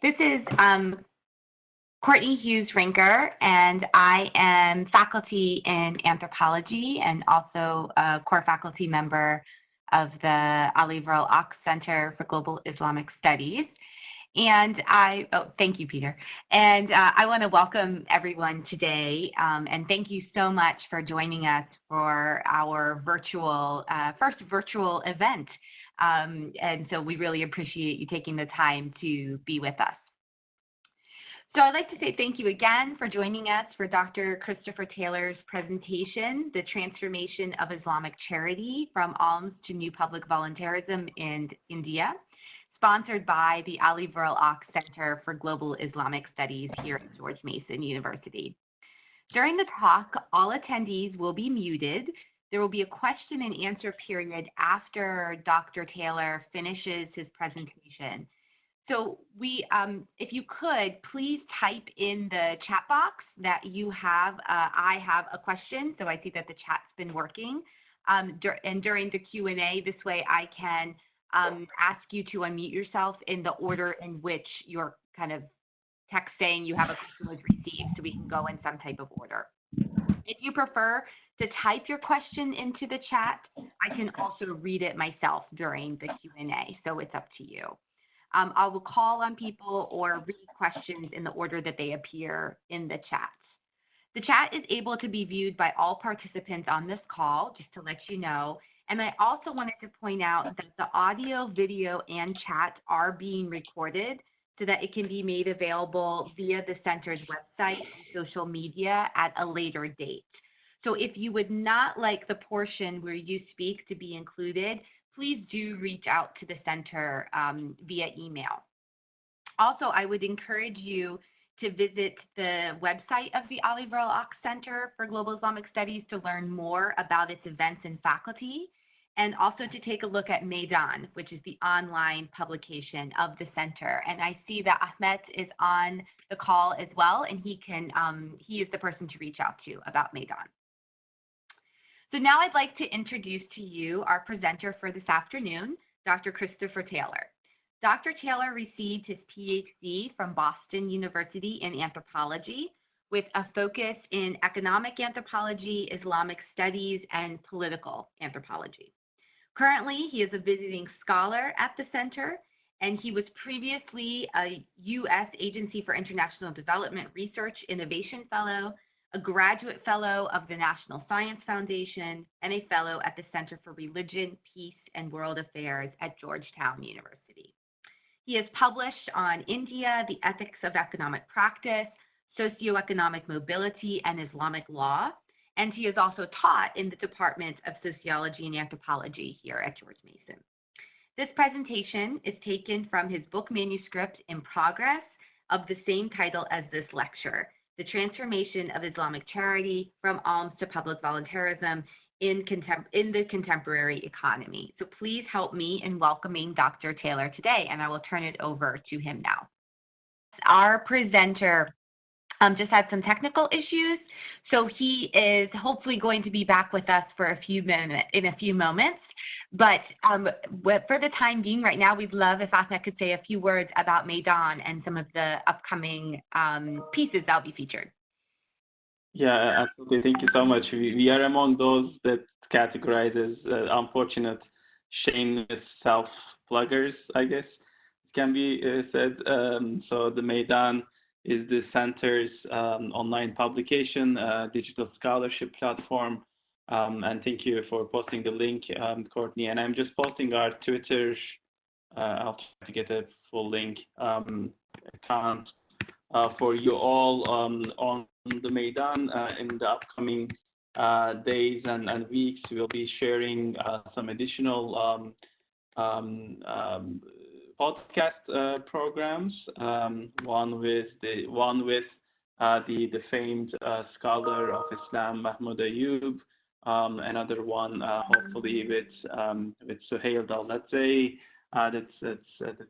This is Courtney Hughes-Rinker, and I am faculty in anthropology and also a core faculty member of the Ali Verl Center for Global Islamic Studies. And thank you, Peter. And I want to welcome everyone today, and thank you so much for joining us for our first virtual event. And so we really appreciate you taking the time to be with us. So I'd like to say thank you again for joining us for Dr. Christopher Taylor's presentation, The Transformation of Islamic Charity from Alms to New Public Voluntarism in India, sponsored by the Ali Verl Center for Global Islamic Studies here at George Mason University. During the talk, all attendees will be muted. There will be a question and answer period after Dr. Taylor finishes his presentation. So if you could, please type in the chat box that you have. I have a question, so I see that the chat's been working. And during the Q&A, this way I can ask you to unmute yourself in the order in which your kind of text saying you have a question was received, so we can go in some type of order. If you prefer to type your question into the chat, I can also read it myself during the Q&A, so it's up to you. I will call on people or read questions in the order that they appear in the chat. The chat is able to be viewed by all participants on this call, just to let you know. And I also wanted to point out that the audio, video, and chat are being recorded so that it can be made available via the center's website and social media at a later date. So if you would not like the portion where you speak to be included, please do reach out to the center via email. Also, I would encourage you to visit the website of the Ali Verl Center for Global Islamic Studies to learn more about its events and faculty, and also to take a look at MAYDAN, which is the online publication of the center. And I see that Ahmed is on the call as well, and he is the person to reach out to about MAYDAN. So now I'd like to introduce to you our presenter for this afternoon, Dr. Christopher Taylor. Dr. Taylor received his PhD from Boston University in anthropology with a focus in economic anthropology, Islamic studies, and political anthropology. Currently, he is a visiting scholar at the center, and he was previously a U.S. Agency for International Development Research Innovation Fellow, a graduate fellow of the National Science Foundation, and a fellow at the Center for Religion, Peace, and World Affairs at Georgetown University. He has published on India, the ethics of economic practice, socioeconomic mobility, and Islamic law, and he has also taught in the Department of Sociology and Anthropology here at George Mason. This presentation is taken from his book manuscript in progress of the same title as this lecture, The Transformation of Islamic Charity from Alms to Public Voluntarism in the Contemporary Economy. So please help me in welcoming Dr. Taylor today, and I will turn it over to him now. Our presenter just had some technical issues, so he is hopefully going to be back with us for in a few moments. But for the time being right now, we'd love if Ahmed could say a few words about MAYDAN and some of the upcoming pieces that will be featured. Yeah, absolutely. Thank you so much. We are among those that categorizes unfortunate, shameless self-pluggers, I guess it can be said. So the MAYDAN is the center's online publication, digital scholarship platform. And thank you for posting the link, Courtney. And I'm just posting our Twitter. I'll try to get a full link account for you all on the MAYDAN in the upcoming days and weeks. We'll be sharing some additional podcast programs. One with the famed scholar of Islam, Mahmoud Ayub. Another one, hopefully, with Suhail Dal-Latzay, that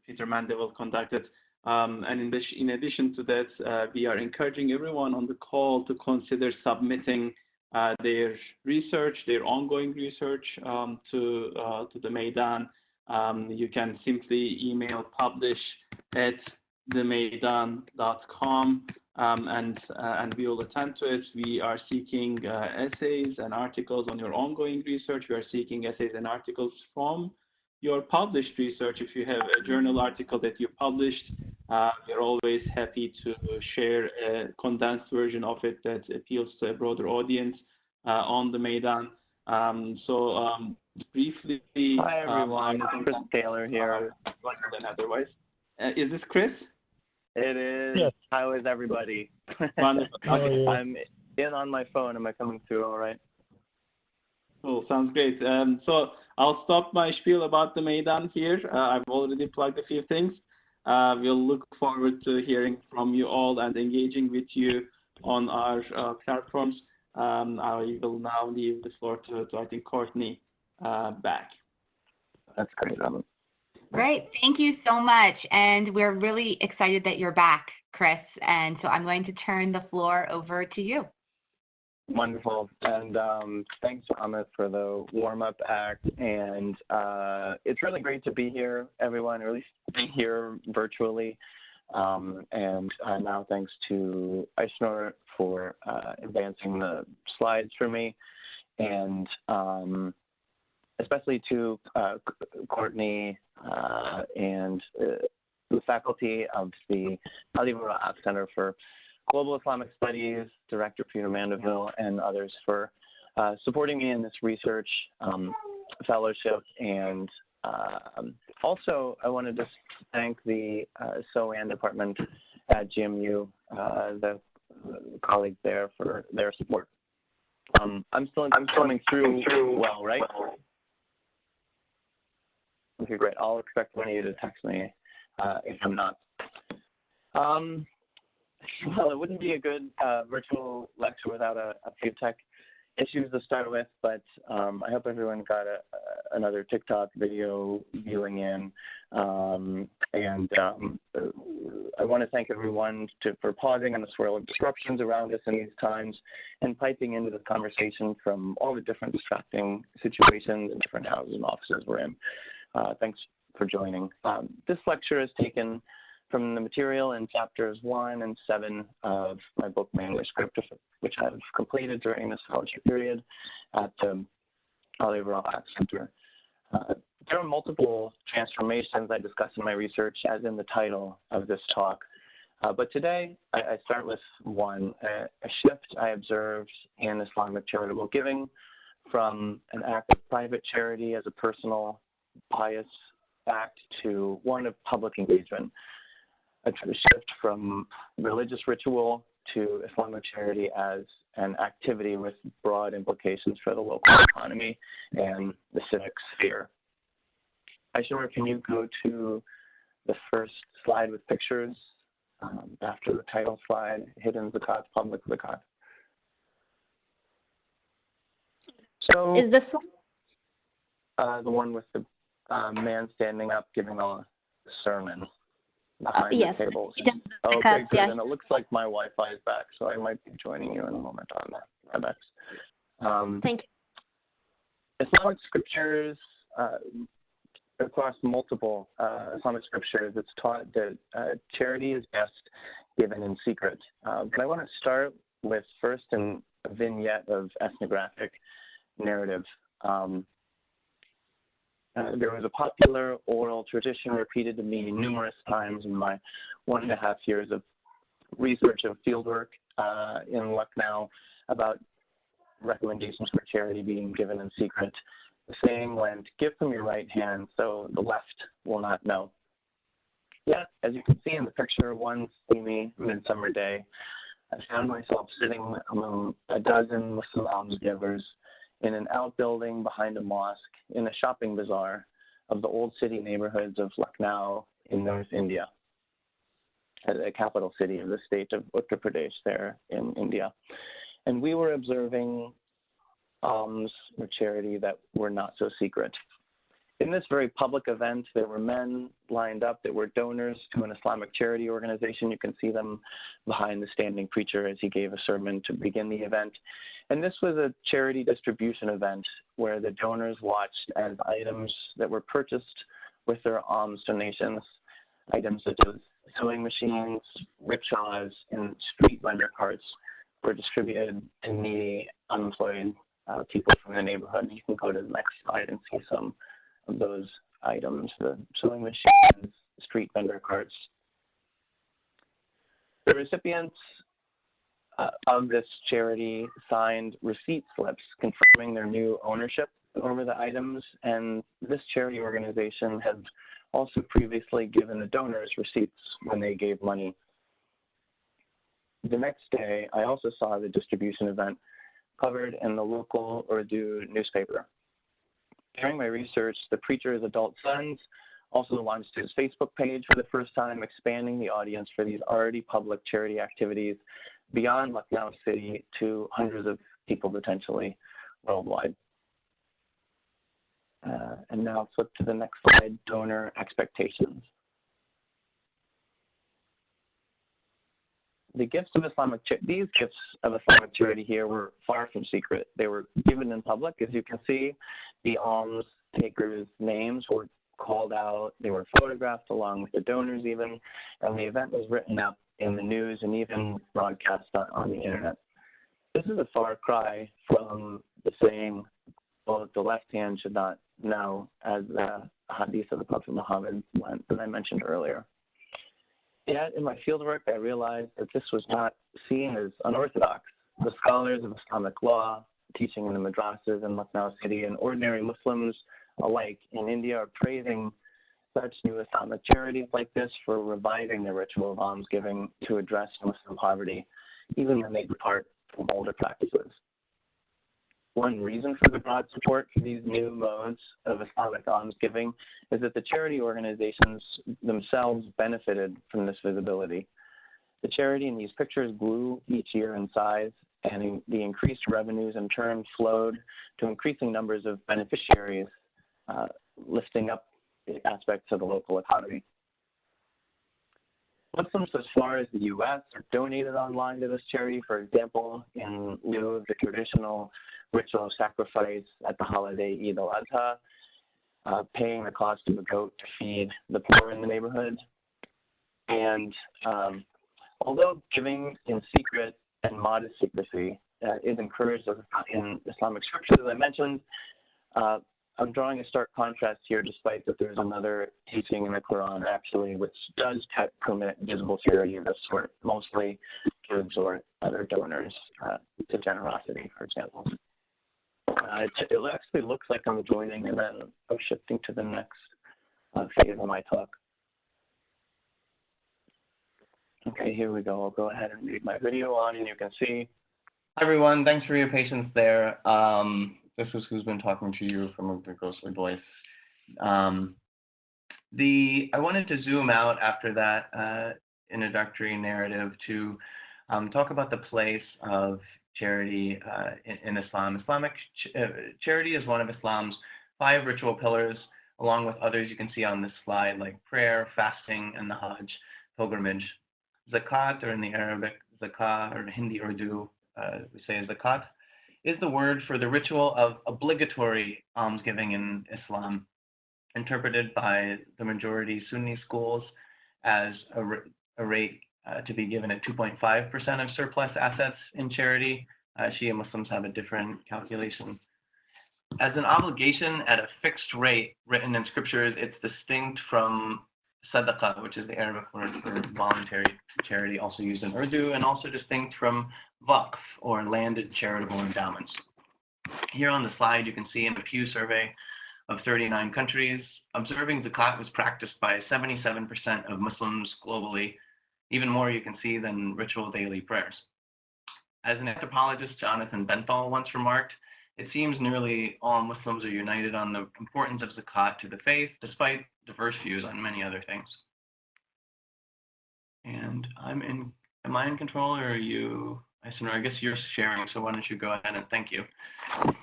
Peter Mandeville conducted. And in addition to that, we are encouraging everyone on the call to consider submitting their research, their ongoing research to the MAYDAN. You can simply email publish at themaydan.com, and we will attend to it. We are seeking essays and articles on your ongoing research. We are seeking essays and articles from your published research. If you have a journal article that you published, we're always happy to share a condensed version of it that appeals to a broader audience on the Maydan. Briefly, hi everyone, it's Chris Taylor here. Than otherwise. Is this Chris? It is. Yes. How is everybody? Wonderful. Okay. I'm in on my phone. Am I coming through all right? Cool, sounds great. So I'll stop my spiel about the Maydan here. I've already plugged a few things. We'll look forward to hearing from you all and engaging with you on our platforms. I will now leave the floor to I think, Courtney back. That's great, Robin. Great. Thank you so much. And we're really excited that you're back, Chris. And so I'm going to turn the floor over to you. Wonderful. And thanks, Amit, for the warm-up act. And it's really great to be here, everyone, or at least be here virtually. And now thanks to Eisner for advancing the slides for me. And especially to Courtney and the faculty of the Ali Barra Center for Global Islamic Studies, Director Peter Mandeville, and others for supporting me in this research fellowship. And also, I wanted to thank the SOAN department at GMU, the colleagues there, for their support. I'm coming through well, right? Okay, great. I'll expect one of you to text me if I'm not. Well, it wouldn't be a good virtual lecture without a few tech issues to start with, but I hope everyone got another TikTok video viewing in. And I want to thank everyone for pausing on the swirl of disruptions around us in these times and piping into the conversation from all the different distracting situations and different houses and offices we're in. Thanks for joining. This lecture is taken from the material in chapters 1 and 7 of my book manuscript, which I've completed during this fellowship period at the Ali Barra Center. There are multiple transformations I discuss in my research, as in the title of this talk. But today, I start with one, a shift I observed in Islamic charitable giving from an act of private charity as a personal, pious act to one of public engagement. A shift from religious ritual to Islamic charity as an activity with broad implications for the local economy and the civic sphere. Aishwarya, can you go to the first slide with pictures after the title slide, Hidden Zakat, Public Zakat? So, is this one? The one with the man standing up giving a sermon behind yes. the tables. Okay, good. yes. And it looks like my Wi-Fi is back, so I might be joining you in a moment on that. Thank you. Islamic scriptures, across multiple Islamic scriptures, it's taught that charity is best given in secret. But I want to start with first a vignette of ethnographic narrative. There was a popular oral tradition repeated to me numerous times in my 1.5 years of research and fieldwork in Lucknow about recommendations for charity being given in secret. The saying went, give from your right hand so the left will not know. Yet, as you can see in the picture, one steamy midsummer day, I found myself sitting among a dozen Muslim almsgivers in an outbuilding behind a mosque in a shopping bazaar of the old city neighborhoods of Lucknow in North India, the capital city of the state of Uttar Pradesh there in India. And we were observing alms or charity that were not so secret. In this very public event, there were men lined up that were donors to an Islamic charity organization. You can see them behind the standing preacher as he gave a sermon to begin the event. And this was a charity distribution event where the donors watched as items that were purchased with their alms donations, items such as sewing machines, rickshaws, and street vendor carts were distributed to needy, unemployed people from the neighborhood. You can go to the next slide and see some of those items, the sewing machines, street vendor carts. The recipients of this charity signed receipt slips confirming their new ownership over the items, and this charity organization had also previously given the donors receipts when they gave money. The next day, I also saw the distribution event covered in the local Urdu newspaper. During my research, the preacher's adult sons also launched his Facebook page for the first time, expanding the audience for these already public charity activities beyond Lucknow City to hundreds of people potentially worldwide. And now flip to the next slide, donor expectations. These gifts of Islamic charity here were far from secret. They were given in public. As you can see, the alms takers' names were called out. They were photographed along with the donors even, and the event was written up in the news and even broadcast on the internet. This is a far cry from the saying, well, the left hand should not know, as the hadith of the Prophet Muhammad that I mentioned earlier. Yet, in my fieldwork, I realized that this was not seen as unorthodox. The scholars of Islamic law, teaching in the madrasas in Lucknow City, and ordinary Muslims alike in India are praising such new Islamic charities like this for reviving the ritual of almsgiving to address Muslim poverty, even when they depart from older practices. One reason for the broad support for these new modes of Islamic almsgiving is that the charity organizations themselves benefited from this visibility. The charity in these pictures grew each year in size, and the increased revenues in turn flowed to increasing numbers of beneficiaries, lifting up the aspects of the local economy. Muslims as far as the U.S. are donated online to this charity, for example, in lieu of the traditional ritual sacrifice at the holiday Eid al-Adha, paying the cost of a goat to feed the poor in the neighborhood. And although giving in secret and modest secrecy is encouraged in Islamic scriptures, as I mentioned, I'm drawing a stark contrast here, despite that there's another teaching in the Quran, actually, which does permit visible charity of this sort, mostly kids or other donors to generosity, for example. It actually looks like I'm joining, and then I'm shifting to the next phase of my talk. Okay, here we go. I'll go ahead and leave my video on, and you can see. Hi, everyone. Thanks for your patience there. This is who's been talking to you from the ghostly voice. I wanted to zoom out after that introductory narrative to talk about the place of charity in Islam. Islamic charity is one of Islam's 5 ritual pillars, along with others you can see on this slide, like prayer, fasting, and the Hajj pilgrimage. Zakat, or in the Arabic, zakah, or Hindi Urdu, we say zakat, is the word for the ritual of obligatory almsgiving in Islam, interpreted by the majority Sunni schools as a rate to be given at 2.5% of surplus assets in charity. Shia Muslims have a different calculation. As an obligation at a fixed rate written in scriptures, it's distinct from sadaqah, which is the Arabic word for voluntary charity, also used in Urdu, and also distinct from waqf, or landed charitable endowments. Here on the slide, you can see in a Pew survey of 39 countries, observing zakat was practiced by 77% of Muslims globally, even more you can see than ritual daily prayers. As an anthropologist, Jonathan Benthal once remarked, it seems nearly all Muslims are united on the importance of zakat to the faith, despite diverse views on many other things. And am I in control, or are you? I guess you're sharing, so why don't you go ahead and thank you.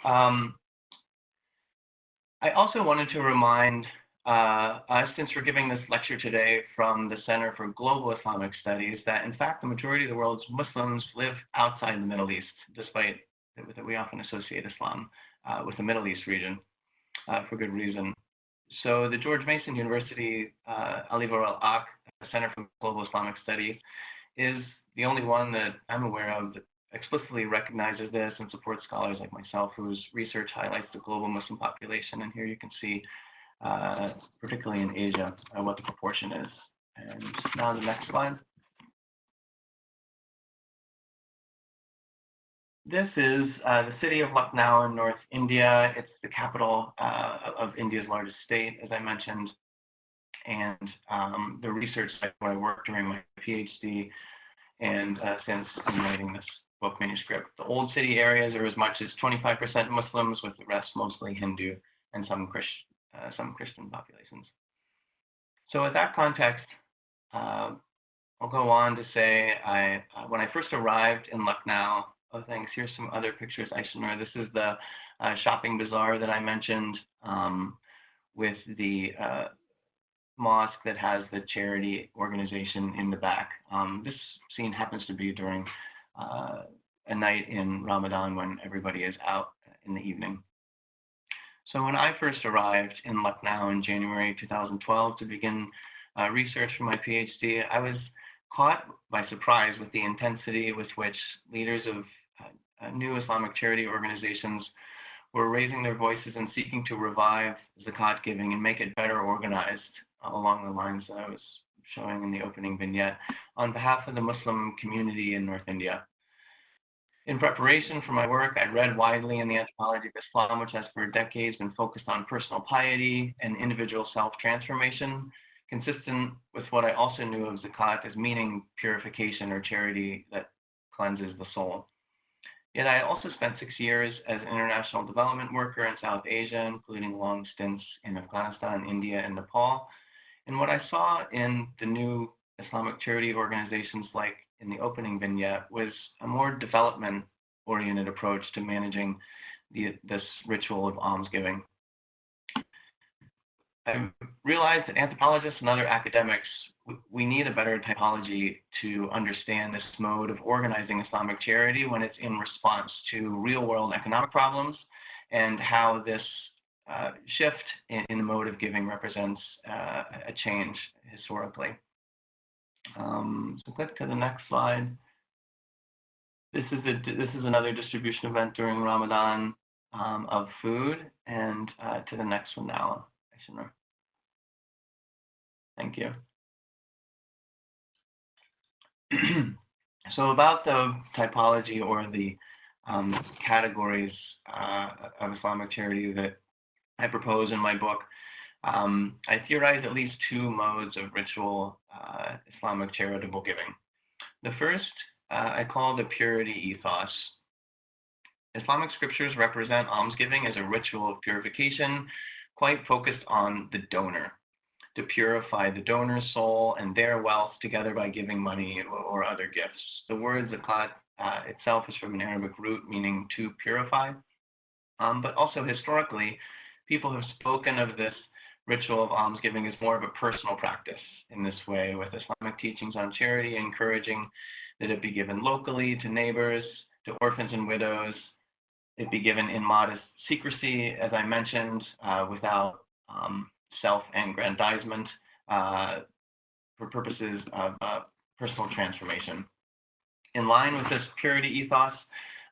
I also wanted to remind us, since we're giving this lecture today from the Center for Global Islamic Studies, that in fact the majority of the world's Muslims live outside the Middle East, despite that we often associate Islam with the Middle East region for good reason. So the George Mason University Alivar al-Haq Center for Global Islamic Studies, is the only one that I'm aware of that explicitly recognizes this and supports scholars like myself whose research highlights the global Muslim population. And here you can see, particularly in Asia, what the proportion is. And now the next slide. This is the city of Lucknow in North India. It's the capital of India's largest state, as I mentioned. And the research site where I worked during my PhD and since I'm writing this book manuscript. The old city areas are as much as 25% Muslims, with the rest mostly Hindu and some Christian populations. So with that context, I'll go on to say when I first arrived in Lucknow, oh thanks, here's some other pictures I should know. This is the shopping bazaar that I mentioned with the mosque that has the charity organization in the back. This scene happens to be during a night in Ramadan when everybody is out in the evening. So when I first arrived in Lucknow in January 2012 to begin research for my PhD, I was caught by surprise with the intensity with which leaders of new Islamic charity organizations were raising their voices and seeking to revive zakat giving and make it better organized along the lines that I was showing in the opening vignette on behalf of the Muslim community in North India. In preparation for my work, I read widely in the Anthropology of Islam, which has for decades been focused on personal piety and individual self-transformation, consistent with what I also knew of zakat as meaning purification or charity that cleanses the soul. Yet I also spent 6 years as an international development worker in South Asia, including long stints in Afghanistan, India, and Nepal. And what I saw in the new Islamic charity organizations, like in the opening vignette, was a more development-oriented approach to managing this ritual of almsgiving. I realized that anthropologists and other academics, we need a better typology to understand this mode of organizing Islamic charity when it's in response to real-world economic problems, and how this shift in the mode of giving represents a change historically. So click to the next slide. This is another distribution event during Ramadan of food, and to the next one now. Thank you. So about the typology or the categories of Islamic charity that I propose in my book, I theorize at least two modes of ritual Islamic charitable giving. The first I call the purity ethos. Islamic scriptures represent almsgiving as a ritual of purification, quite focused on the donor, to purify the donor's soul and their wealth together by giving money or other gifts. The word zakat itself is from an Arabic root meaning to purify, but also historically, people have spoken of this ritual of almsgiving as more of a personal practice in this way, with Islamic teachings on charity encouraging that it be given locally to neighbors, to orphans and widows. It be given in modest secrecy, as I mentioned, without self-aggrandizement for purposes of personal transformation. In line with this purity ethos,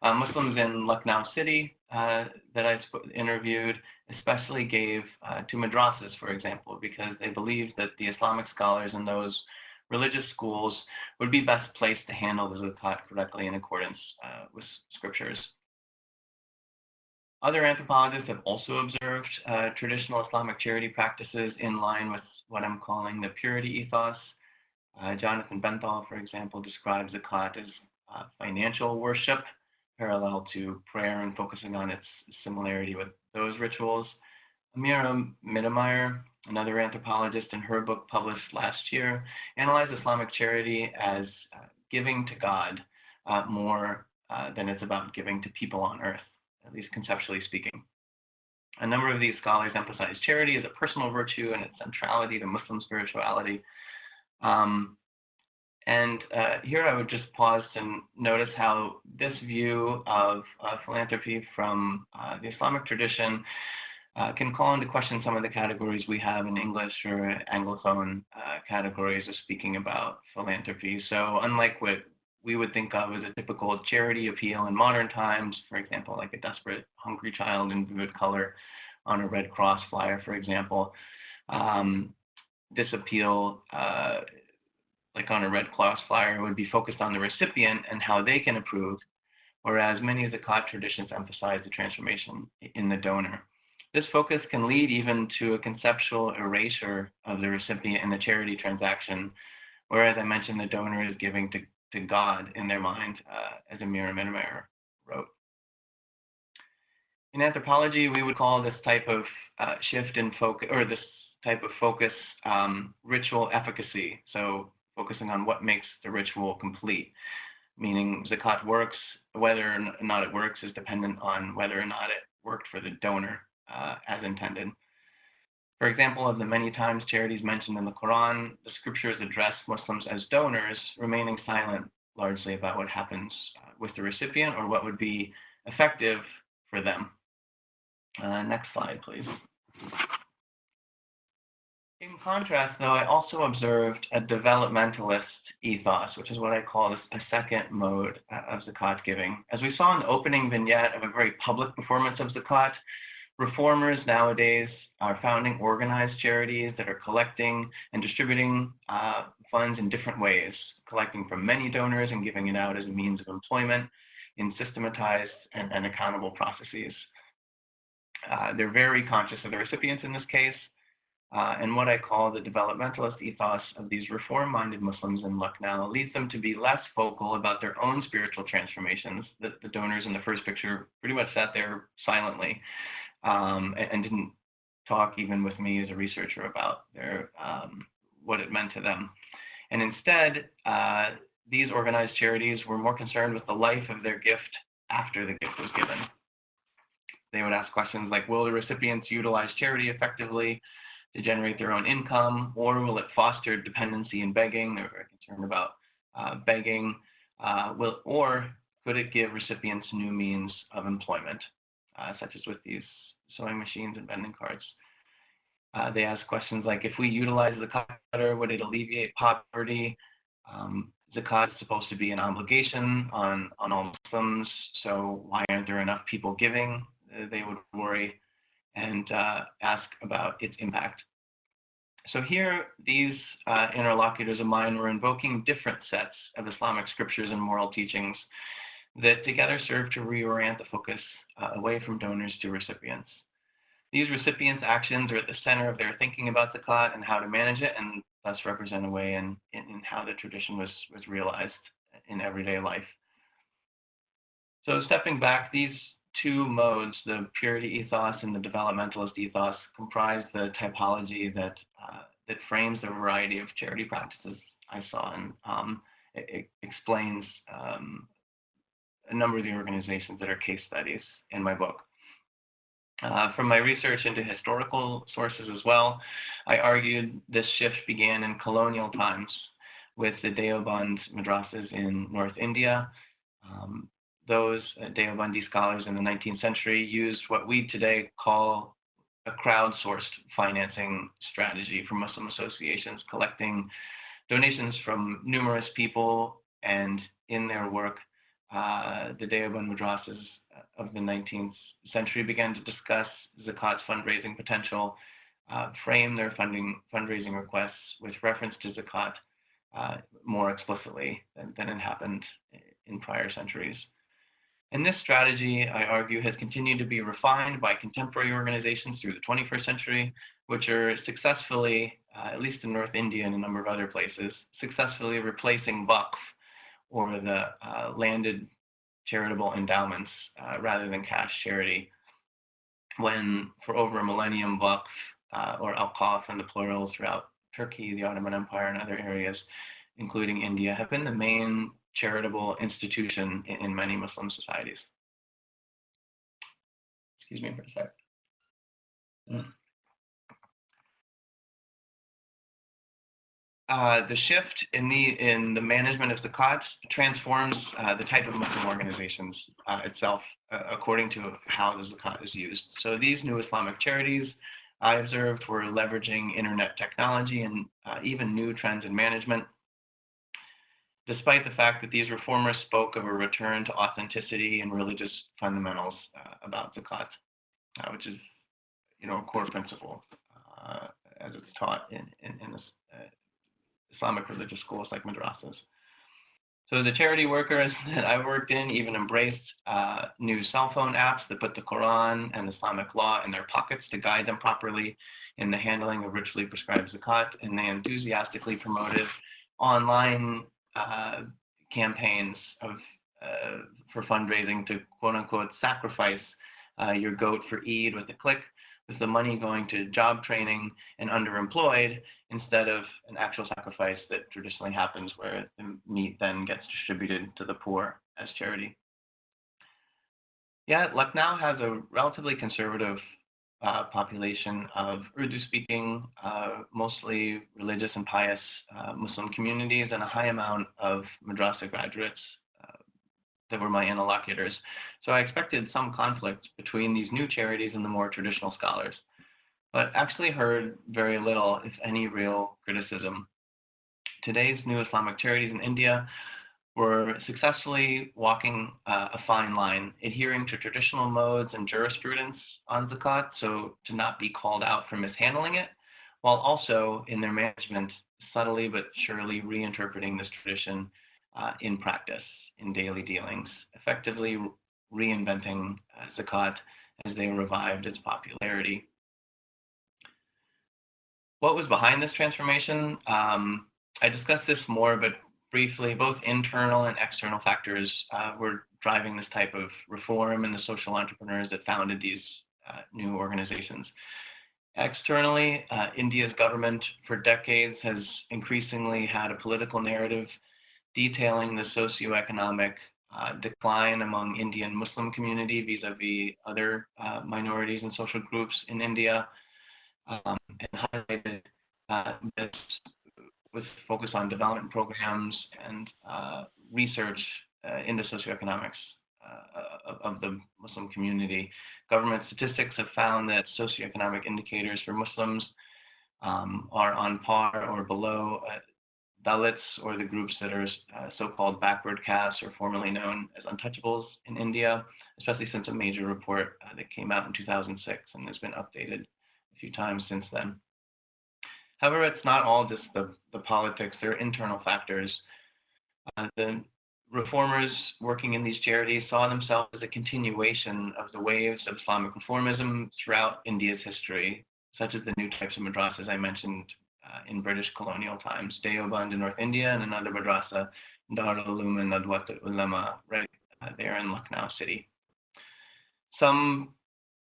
Muslims in Lucknow City that I interviewed especially gave to madrasas, for example, because they believed that the Islamic scholars in those religious schools would be best placed to handle the zakat correctly in accordance with scriptures. Other anthropologists have also observed traditional Islamic charity practices in line with what I'm calling the purity ethos. Jonathan Benthal, for example, describes zakat as financial worship, parallel to prayer and focusing on its similarity with those rituals. Amira Mittermeier, another anthropologist, in her book published last year, analyzed Islamic charity as giving to God more than it's about giving to people on earth, at least conceptually speaking. A number of these scholars emphasize charity as a personal virtue and its centrality to Muslim spirituality. Here I would just pause and notice how this view of philanthropy from the Islamic tradition can call into question some of the categories we have in English or Anglophone categories of speaking about philanthropy. So unlike what we would think of as a typical charity appeal in modern times, for example, like a desperate, hungry child in vivid color on a Red Cross flyer, for example, this appeal, like on a Red Cross flyer, would be focused on the recipient and how they can improve, whereas many of the zakat traditions emphasize the transformation in the donor. This focus can lead even to a conceptual erasure of the recipient in the charity transaction, where, as I mentioned, the donor is giving to God in their mind, as Amir Minamar wrote. In anthropology, we would call this type of shift in focus, or this type of focus, ritual efficacy. So focusing on what makes the ritual complete, meaning zakat works, whether or not it works is dependent on whether or not it worked for the donor as intended. For example, of the many times charities mentioned in the Quran, the scriptures address Muslims as donors, remaining silent largely about what happens with the recipient or what would be effective for them. Next slide, please. In contrast, though, I also observed a developmentalist ethos, which is what I call a second mode of zakat giving. As we saw in the opening vignette of a very public performance of zakat, reformers nowadays are founding organized charities that are collecting and distributing funds in different ways, collecting from many donors and giving it out as a means of employment in systematized and accountable processes. They're very conscious of the recipients in this case, and what I call the developmentalist ethos of these reform-minded Muslims in Lucknow leads them to be less vocal about their own spiritual transformations. The donors in the first picture pretty much sat there silently and didn't talk even with me as a researcher about their what it meant to them. And instead, these organized charities were more concerned with the life of their gift after the gift was given. They would ask questions like, will the recipients utilize charity effectively to generate their own income, or will it foster dependency and begging? They're very concerned about begging, or could it give recipients new means of employment, such as with these sewing machines and vending cards. They ask questions like, if we utilize zakat better, would it alleviate poverty? Zakat is supposed to be an obligation on all Muslims, so why aren't there enough people giving? They would worry and ask about its impact. So here, these interlocutors of mine were invoking different sets of Islamic scriptures and moral teachings that together serve to reorient the focus away from donors to recipients. These recipients' actions are at the center of their thinking about zakat and how to manage it, and thus represent a way in how the tradition was realized in everyday life. So stepping back, these two modes, the purity ethos and the developmentalist ethos, comprise the typology that frames the variety of charity practices I saw, and it explains a number of the organizations that are case studies in my book. From my research into historical sources as well, I argued this shift began in colonial times with the Deoband madrasas in North India. Those Deobandi scholars in the 19th century used what we today call a crowdsourced financing strategy for Muslim associations, collecting donations from numerous people, and in their work, the Deoband madrasas of the 19th century began to discuss zakat's fundraising potential, frame their fundraising requests with reference to zakat more explicitly than it happened in prior centuries. And this strategy, I argue, has continued to be refined by contemporary organizations through the 21st century, which are successfully, at least in North India and a number of other places, successfully replacing waqf, or the landed charitable endowments, rather than cash charity, when for over a millennium waqf, or awqaf in the plural, throughout Turkey, the Ottoman Empire, and other areas, including India, have been the main charitable institution in many Muslim societies. Excuse me for a sec. the shift in the management of zakat transforms the type of Muslim organizations itself according to how the zakat is used. So these new Islamic charities I observed were leveraging internet technology and even new trends in management, despite the fact that these reformers spoke of a return to authenticity and religious fundamentals about zakat, which is, a core principle as it's taught in this, Islamic religious schools like madrasas. So the charity workers that I worked in even embraced new cell phone apps that put the Quran and Islamic law in their pockets to guide them properly in the handling of ritually prescribed zakat, and they enthusiastically promoted online campaigns for fundraising to quote-unquote sacrifice your goat for Eid with a click, with the money going to job training and underemployed instead of an actual sacrifice that traditionally happens where the meat then gets distributed to the poor as charity. Yeah, Lucknow has a relatively conservative population of Urdu-speaking, mostly religious and pious Muslim communities, and a high amount of madrasa graduates that were my interlocutors. So I expected some conflict between these new charities and the more traditional scholars, but actually heard very little, if any, real criticism. Today's new Islamic charities in India were successfully walking a fine line, adhering to traditional modes and jurisprudence on zakat, so to not be called out for mishandling it, while also in their management subtly but surely reinterpreting this tradition in practice, in daily dealings, effectively reinventing zakat as they revived its popularity. What was behind this transformation? I discussed this more, but briefly, both internal and external factors were driving this type of reform and the social entrepreneurs that founded these new organizations. Externally, India's government for decades has increasingly had a political narrative detailing the socioeconomic decline among Indian Muslim community vis-a-vis other minorities and social groups in India, and highlighted this with focus on development programs and research into socioeconomics of the Muslim community. Government statistics have found that socioeconomic indicators for Muslims are on par or below Dalits, or the groups that are so-called backward castes, or formerly known as untouchables in India, especially since a major report that came out in 2006 and has been updated a few times since then. However, it's not all just the politics. There are internal factors. The reformers working in these charities saw themselves as a continuation of the waves of Islamic reformism throughout India's history, such as the new types of madrasas I mentioned in British colonial times, Deoband in North India, and another madrasa, Darul Uloom and Nadwat Ulama, right there in Lucknow city. Some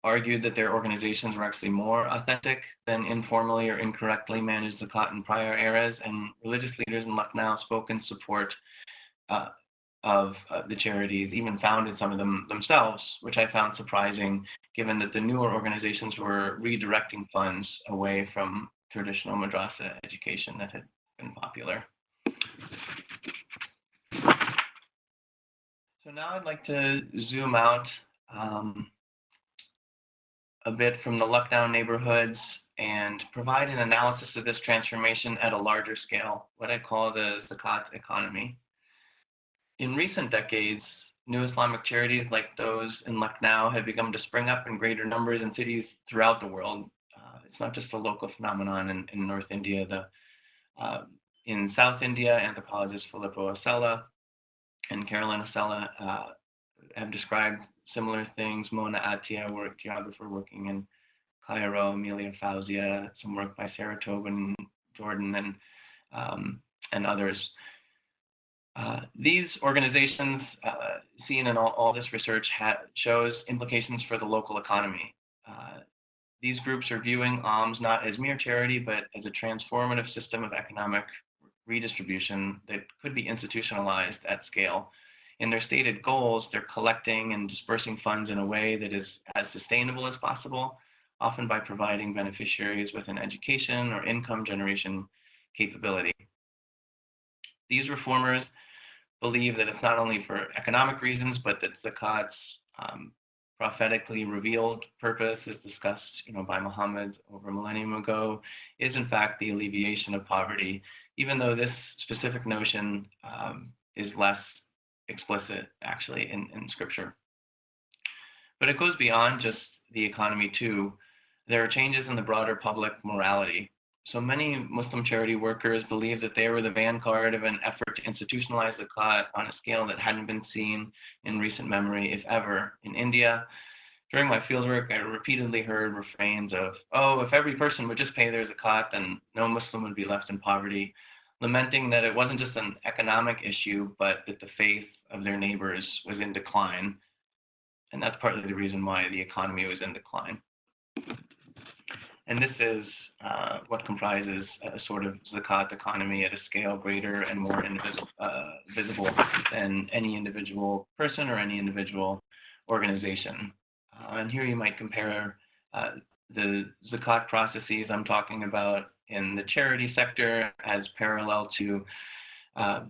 argued that their organizations were actually more authentic than informally or incorrectly managed zakat in prior eras, and religious leaders in Lucknow spoke in support of the charities, even founded some of them themselves, which I found surprising, given that the newer organizations were redirecting funds away from traditional madrasa education that had been popular. So now I'd like to zoom out a bit from the Lucknow neighborhoods and provide an analysis of this transformation at a larger scale, what I call the zakat economy. In recent decades, new Islamic charities like those in Lucknow have begun to spring up in greater numbers in cities throughout the world. It's not just a local phenomenon in North India. In South India, anthropologist Filippo Asella and Carolyn Asella have described similar things. Mona Atia, geographer working in Cairo, Amelia Fauzia, some work by Sarah Tobin, Jordan, and others. These organizations, seen in all this research, shows implications for the local economy. These groups are viewing Alms not as mere charity, but as a transformative system of economic redistribution that could be institutionalized at scale. In their stated goals, they're collecting and dispersing funds in a way that is as sustainable as possible, often by providing beneficiaries with an education or income generation capability. These reformers believe that it's not only for economic reasons, but that zakat's prophetically revealed purpose, as discussed, by Muhammad over a millennium ago, is in fact the alleviation of poverty, even though this specific notion is less explicit actually in Scripture. But it goes beyond just the economy too. There are changes in the broader public morality. So many Muslim charity workers believe that they were the vanguard of an effort to institutionalize zakat on a scale that hadn't been seen in recent memory, if ever. In India, during my fieldwork, I repeatedly heard refrains of, "Oh, if every person would just pay their zakat, then no Muslim would be left in poverty," lamenting that it wasn't just an economic issue, but that the faith of their neighbors was in decline. And that's partly the reason why the economy was in decline. And this is what comprises a sort of zakat economy at a scale greater and more visible than any individual person or any individual organization. And here you might compare the zakat processes I'm talking about in the charity sector as parallel to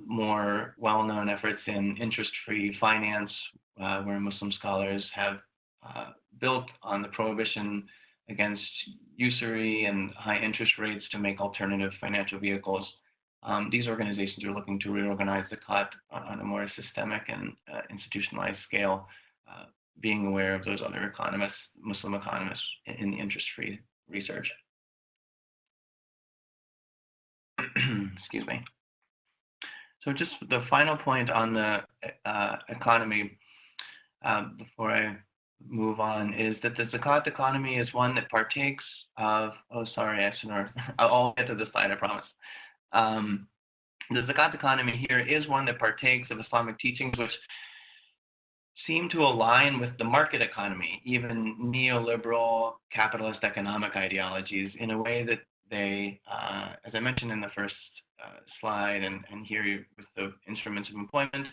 more well-known efforts in interest-free finance, where Muslim scholars have built on the prohibition against usury and high interest rates to make alternative financial vehicles. These organizations are looking to reorganize zakat on a more systemic and institutionalized scale, being aware of those other economists, Muslim economists, in the interest-free research. Excuse me. So just the final point on the economy before I move on is that the zakat economy is one that partakes of, I'll get to the slide, I promise. The zakat economy here is one that partakes of Islamic teachings which seem to align with the market economy, even neoliberal capitalist economic ideologies, in a way that they, as I mentioned in the first slide and here with the instruments of employment,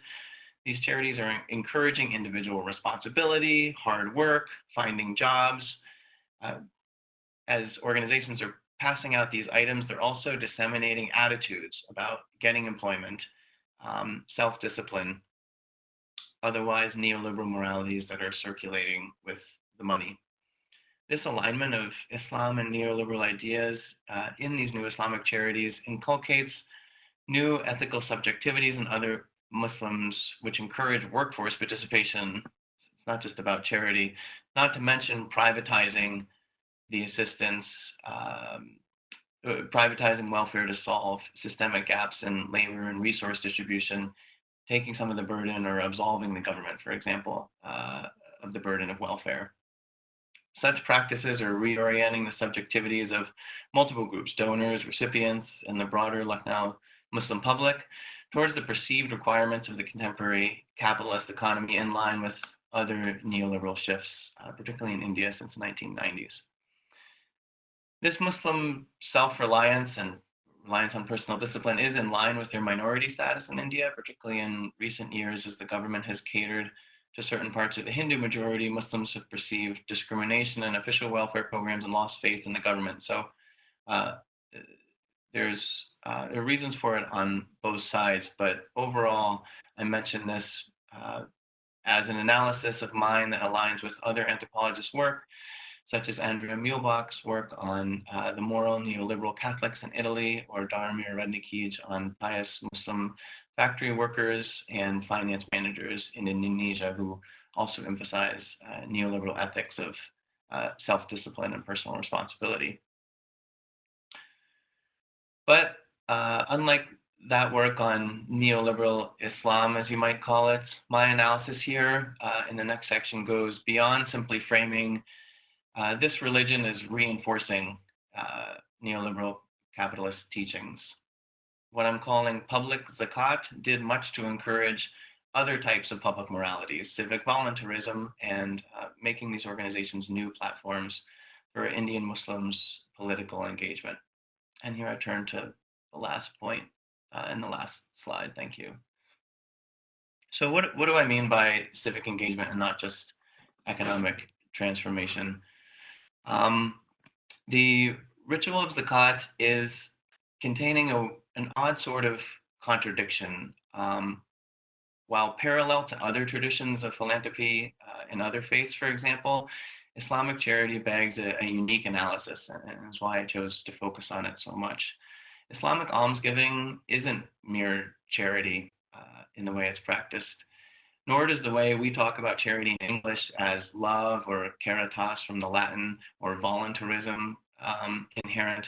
these charities are encouraging individual responsibility, hard work, finding jobs. As organizations are passing out these items, they're also disseminating attitudes about getting employment, self-discipline, otherwise neoliberal moralities that are circulating with the money. This alignment of Islam and neoliberal ideas in these new Islamic charities inculcates new ethical subjectivities in other Muslims, which encourage workforce participation. It's not just about charity, not to mention privatizing the assistance, privatizing welfare to solve systemic gaps in labor and resource distribution, taking some of the burden or absolving the government, for example, of the burden of welfare. Such practices are reorienting the subjectivities of multiple groups, donors, recipients, and the broader Lucknow Muslim public towards the perceived requirements of the contemporary capitalist economy in line with other neoliberal shifts, particularly in India since the 1990s. This Muslim self-reliance and reliance on personal discipline is in line with their minority status in India, particularly in recent years as the government has catered to certain parts of the Hindu majority. Muslims have perceived discrimination in official welfare programs and lost faith in the government. So there are reasons for it on both sides, but overall, I mention this as an analysis of mine that aligns with other anthropologists' work, such as Andrea Muehlbach's work on the moral neoliberal Catholics in Italy, or Darmir Rednikij on pious Muslim factory workers and finance managers in Indonesia, who also emphasize neoliberal ethics of self-discipline and personal responsibility. But unlike that work on neoliberal Islam, as you might call it, my analysis here in the next section goes beyond simply framing this religion as reinforcing neoliberal capitalist teachings. What I'm calling public zakat did much to encourage other types of public moralities, civic voluntarism, and making these organizations new platforms for Indian Muslims' political engagement. And here I turn to the last point in the last slide. Thank you. So what do I mean by civic engagement and not just economic transformation? The ritual of zakat is containing an odd sort of contradiction. While parallel to other traditions of philanthropy in other faiths, for example, Islamic charity begs a unique analysis, and is why I chose to focus on it so much. Islamic almsgiving isn't mere charity in the way it's practiced, nor does the way we talk about charity in English as love or caritas from the Latin or voluntarism inherent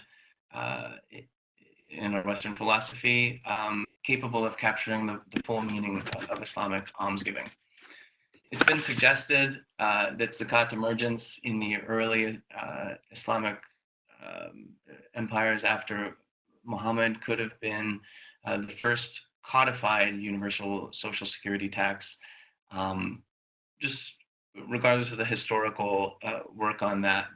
in our Western philosophy, capable of capturing the full meaning of Islamic almsgiving. It's been suggested that zakat's emergence in the early Islamic empires after Muhammad could have been the first codified universal social security tax. Just regardless of the historical work on that,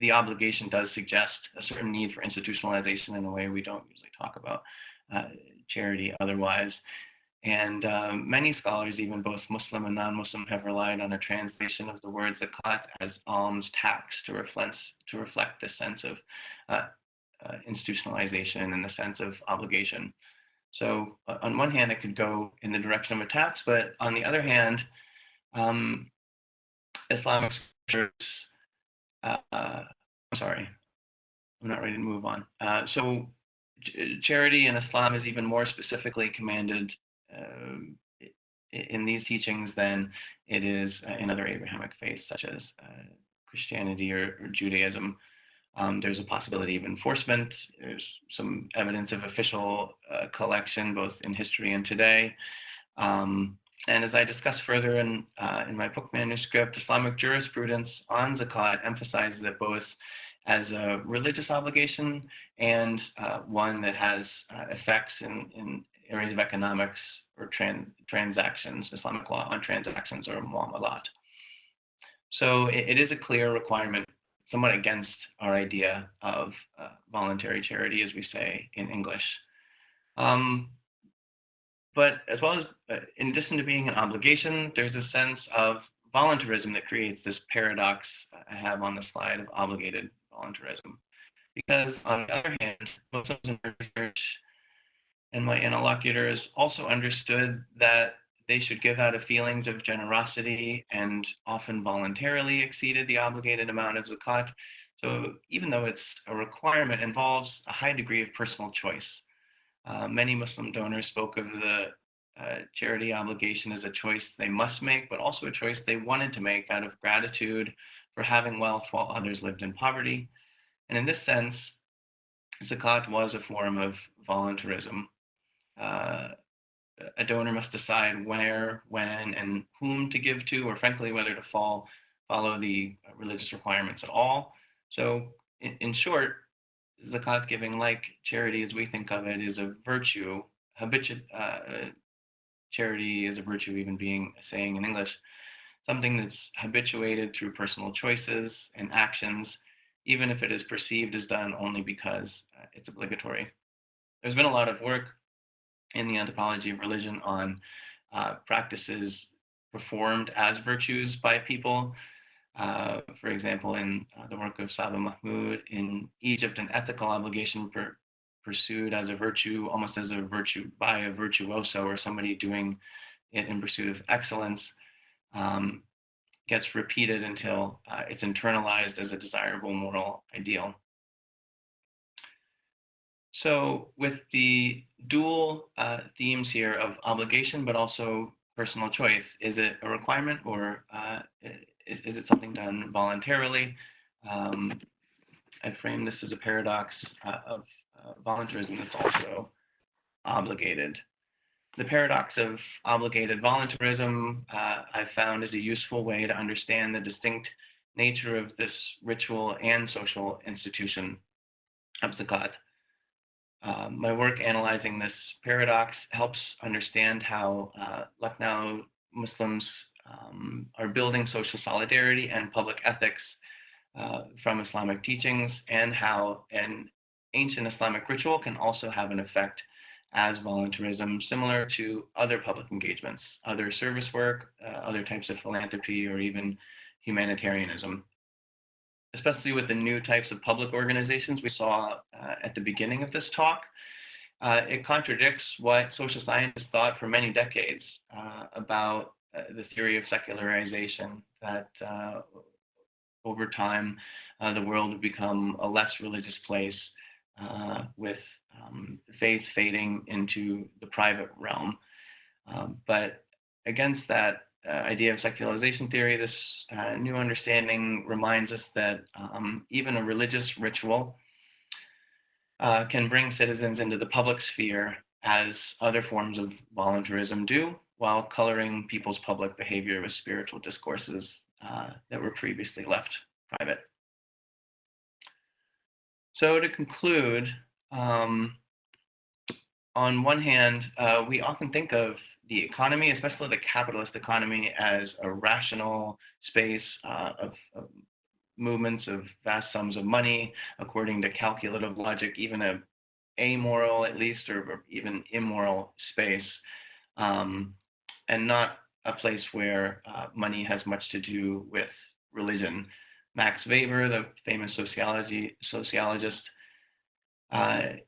the obligation does suggest a certain need for institutionalization in a way we don't usually talk about charity otherwise. And many scholars, even both Muslim and non-Muslim, have relied on a translation of the word zakat as alms tax to reflect the sense of institutionalization and the sense of obligation. So on one hand, it could go in the direction of a tax, but on the other hand, Islamic scriptures, I'm sorry, I'm not ready to move on. So charity in Islam is even more specifically commanded in these teachings than it is in other Abrahamic faiths, such as Christianity or Judaism. There's a possibility of enforcement. There's some evidence of official collection, both in history and today. And as I discuss further in my book manuscript, Islamic jurisprudence on zakat emphasizes it both as a religious obligation and one that has effects in areas of economics or transactions, Islamic law on transactions or muamalat. So it is a clear requirement, somewhat against our idea of voluntary charity, as we say in English. But as well as, in addition to being an obligation, there's a sense of voluntarism that creates this paradox I have on the slide of obligated voluntarism. Because on the other hand, Muslims in research and my interlocutors also understood that they should give out of feelings of generosity and often voluntarily exceeded the obligated amount of zakat. So even though it's a requirement, it involves a high degree of personal choice. Many Muslim donors spoke of the charity obligation as a choice they must make, but also a choice they wanted to make out of gratitude for having wealth while others lived in poverty. And in this sense, zakat was a form of voluntarism. A donor must decide where, when, and whom to give to, or frankly, whether to follow the religious requirements at all. So in short, zakat giving, like charity as we think of it, is a virtue. Charity is a virtue, even being a saying in English, something that's habituated through personal choices and actions, even if it is perceived as done only because it's obligatory. There's been a lot of work in the anthropology of religion on practices performed as virtues by people. For example, in the work of Saba Mahmoud in Egypt, an ethical obligation pursued as a virtue, almost as a virtue by a virtuoso or somebody doing it in pursuit of excellence, gets repeated until it's internalized as a desirable moral ideal. So with the dual themes here of obligation, but also personal choice, is it a requirement or is it something done voluntarily? I frame this as a paradox of voluntarism that's also obligated. The paradox of obligated voluntarism I've found is a useful way to understand the distinct nature of this ritual and social institution of zakat. My work analyzing this paradox helps understand how Lucknow Muslims are building social solidarity and public ethics from Islamic teachings, and how an ancient Islamic ritual can also have an effect as voluntarism, similar to other public engagements, other service work, other types of philanthropy, or even humanitarianism. Especially with the new types of public organizations we saw at the beginning of this talk, it contradicts what social scientists thought for many decades about the theory of secularization, that over time the world would become a less religious place with faith fading into the private realm. But against that idea of secularization theory, this new understanding reminds us that even a religious ritual can bring citizens into the public sphere as other forms of voluntarism do, while coloring people's public behavior with spiritual discourses that were previously left private. So to conclude, on one hand, we often think of the economy, especially the capitalist economy, as a rational space of movements of vast sums of money according to calculative logic, even a amoral at least, or even immoral space, and not a place where money has much to do with religion. Max Weber, the famous sociologist,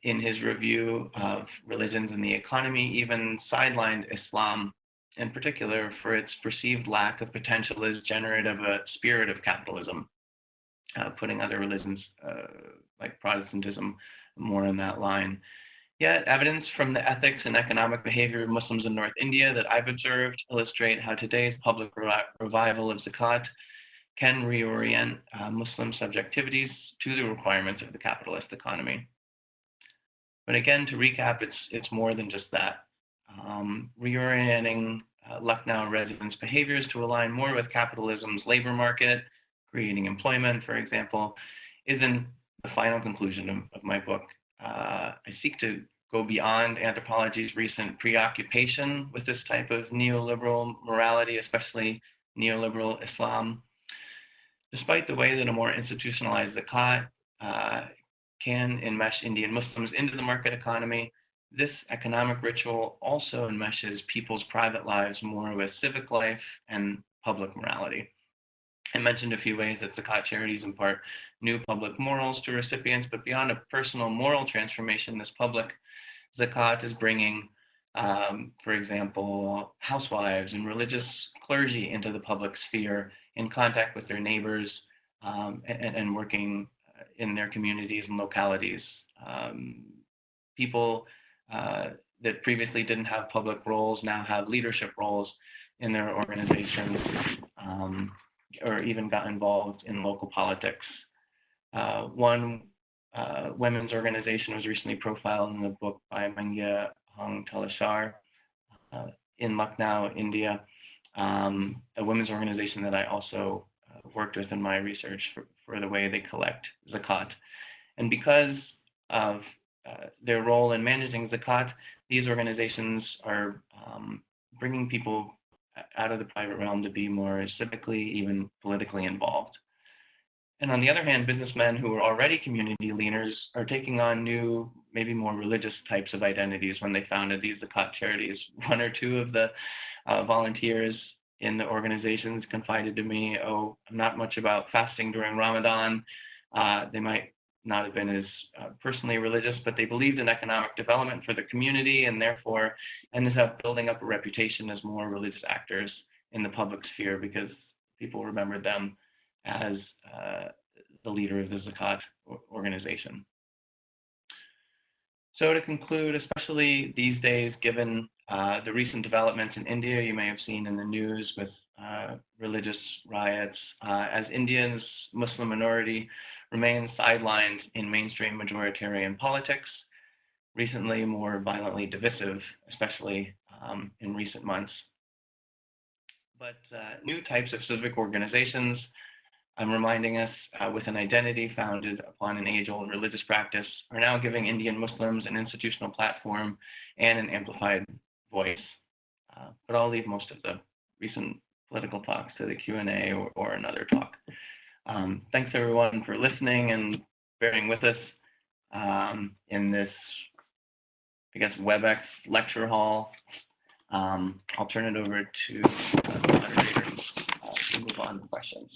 in his review of religions and the economy, even sidelined Islam in particular for its perceived lack of potential as generative a spirit of capitalism, putting other religions like Protestantism more in that line. Yet evidence from the ethics and economic behavior of Muslims in North India that I've observed illustrate how today's public revival of zakat can reorient Muslim subjectivities to the requirements of the capitalist economy. But again, to recap, it's more than just that. Reorienting Lucknow residents' behaviors to align more with capitalism's labor market, creating employment, for example, isn't the final conclusion of my book. I seek to go beyond anthropology's recent preoccupation with this type of neoliberal morality, especially neoliberal Islam. Despite the way that a more institutionalized zakat can enmesh Indian Muslims into the market economy, this economic ritual also enmeshes people's private lives more with civic life and public morality. I mentioned a few ways that zakat charities impart new public morals to recipients, but beyond a personal moral transformation, this public zakat is bringing, for example, housewives and religious clergy into the public sphere in contact with their neighbors and working in their communities and localities. People that previously didn't have public roles now have leadership roles in their organizations, or even got involved in local politics. One women's organization was recently profiled in the book by Mangya Hong Talashar in Lucknow, India, a women's organization that I also worked with in my research for the way they collect zakat. And because of their role in managing zakat, these organizations are bringing people out of the private realm to be more civically, even politically involved. And on the other hand, businessmen who are already community leaders are taking on new, maybe more religious types of identities when they founded these zakat charities. One or two of the volunteers in the organizations confided to me, oh, I'm not much about fasting during Ramadan. They might not have been as personally religious, but they believed in economic development for the community and therefore ended up building up a reputation as more religious actors in the public sphere because people remembered them as the leader of the zakat organization. So to conclude, especially these days, given the recent developments in India, you may have seen in the news with religious riots, as India's Muslim minority remains sidelined in mainstream majoritarian politics, recently more violently divisive, especially in recent months. But new types of civic organizations, I'm reminding us, with an identity founded upon an age-old religious practice, are now giving Indian Muslims an institutional platform and an amplified voice. But I'll leave most of the recent political talks to the Q&A or another talk. Thanks everyone for listening and bearing with us in this, I guess, WebEx lecture hall. I'll turn it over to the moderator to move on to questions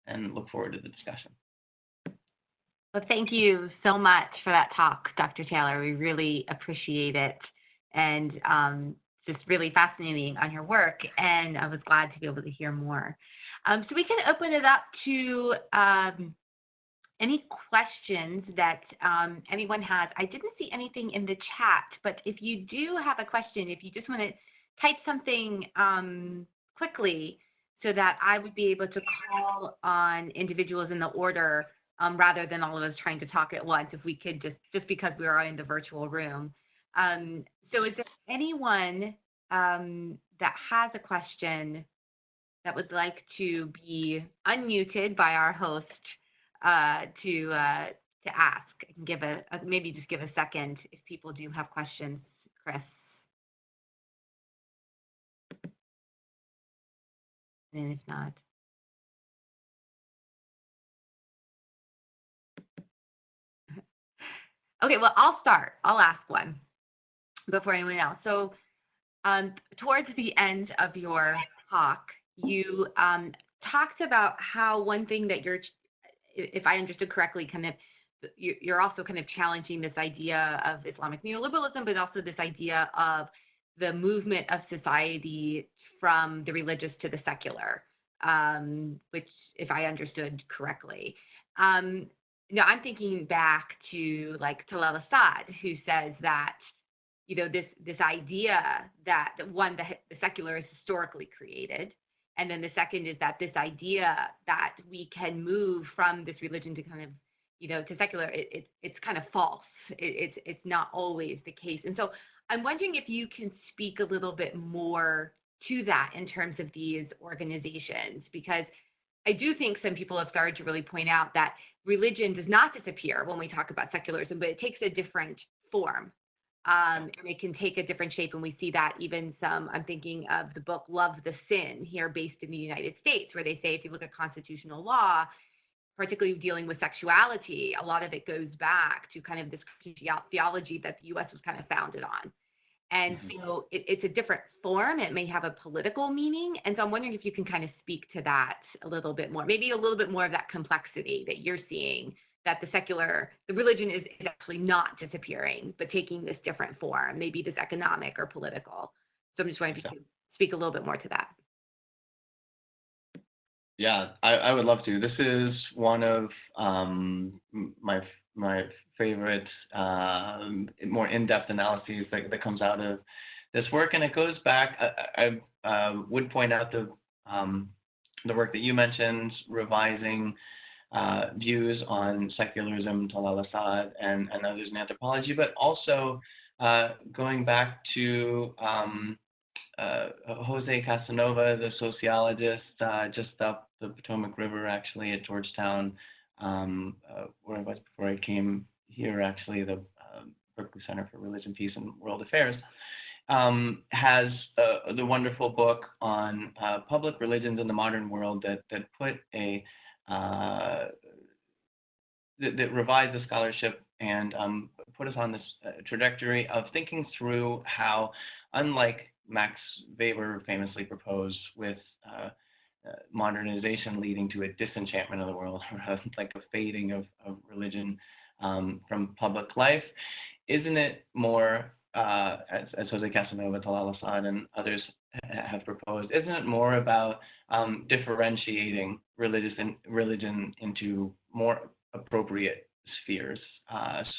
and look forward to the discussion. Well, thank you so much for that talk, Dr. Taylor. We really appreciate it, and just really fascinating on your work, and I was glad to be able to hear more. So we can open it up to any questions that anyone has. I didn't see anything in the chat, but if you do have a question, if you just want to type something quickly so that I would be able to call on individuals in the order rather than all of us trying to talk at once, if we could just because we are in the virtual room. So is there anyone that has a question that would like to be unmuted by our host to ask? I can give maybe just give a second if people do have questions, Chris. And if not. Okay, well, I'll start. I'll ask one before anyone else. So towards the end of your talk, you talked about how one thing that if I understood correctly, kind of you're also kind of challenging this idea of Islamic neoliberalism, but also this idea of the movement of society from the religious to the secular, which, if I understood correctly. Now, I'm thinking back to like Talal Assad, who says that, you know, this idea that one, the secular is historically created, and then the second is that this idea that we can move from this religion to kind of, you know, to secular, it's kind of false. It's not always the case. And so I'm wondering if you can speak a little bit more to that in terms of these organizations, because I do think some people have started to really point out that religion does not disappear when we talk about secularism, but it takes a different form. And it can take a different shape, and we see that even I'm thinking of the book Love the Sin here based in the United States, where they say if you look at constitutional law, particularly dealing with sexuality, a lot of it goes back to kind of this theology that the U.S. was kind of founded on. And so it's a different form. It may have a political meaning. And so I'm wondering if you can kind of speak to that a little bit more, maybe a little bit more of that complexity that you're seeing, that the religion is actually not disappearing, but taking this different form, maybe this economic or political. So I'm just wondering if you could speak a little bit more to that. Yeah, I would love to. This is one of my favorite, more in-depth analyses that comes out of this work, and it goes back. I would point out the work that you mentioned, revising views on secularism, Talal Assad, and others in anthropology, but also going back to Jose Casanova, the sociologist, just up the Potomac River, actually, at Georgetown, where I was before I came here, actually, the Berkeley Center for Religion, Peace, and World Affairs, has the wonderful book on public religions in the modern world that put that revised the scholarship and put us on this trajectory of thinking through how, unlike Max Weber famously proposed, with modernization leading to a disenchantment of the world, or like a fading of religion from public life, isn't it more, as Jose Casanova, Talal Assad, and others have proposed, isn't it more about differentiating religion into more appropriate spheres?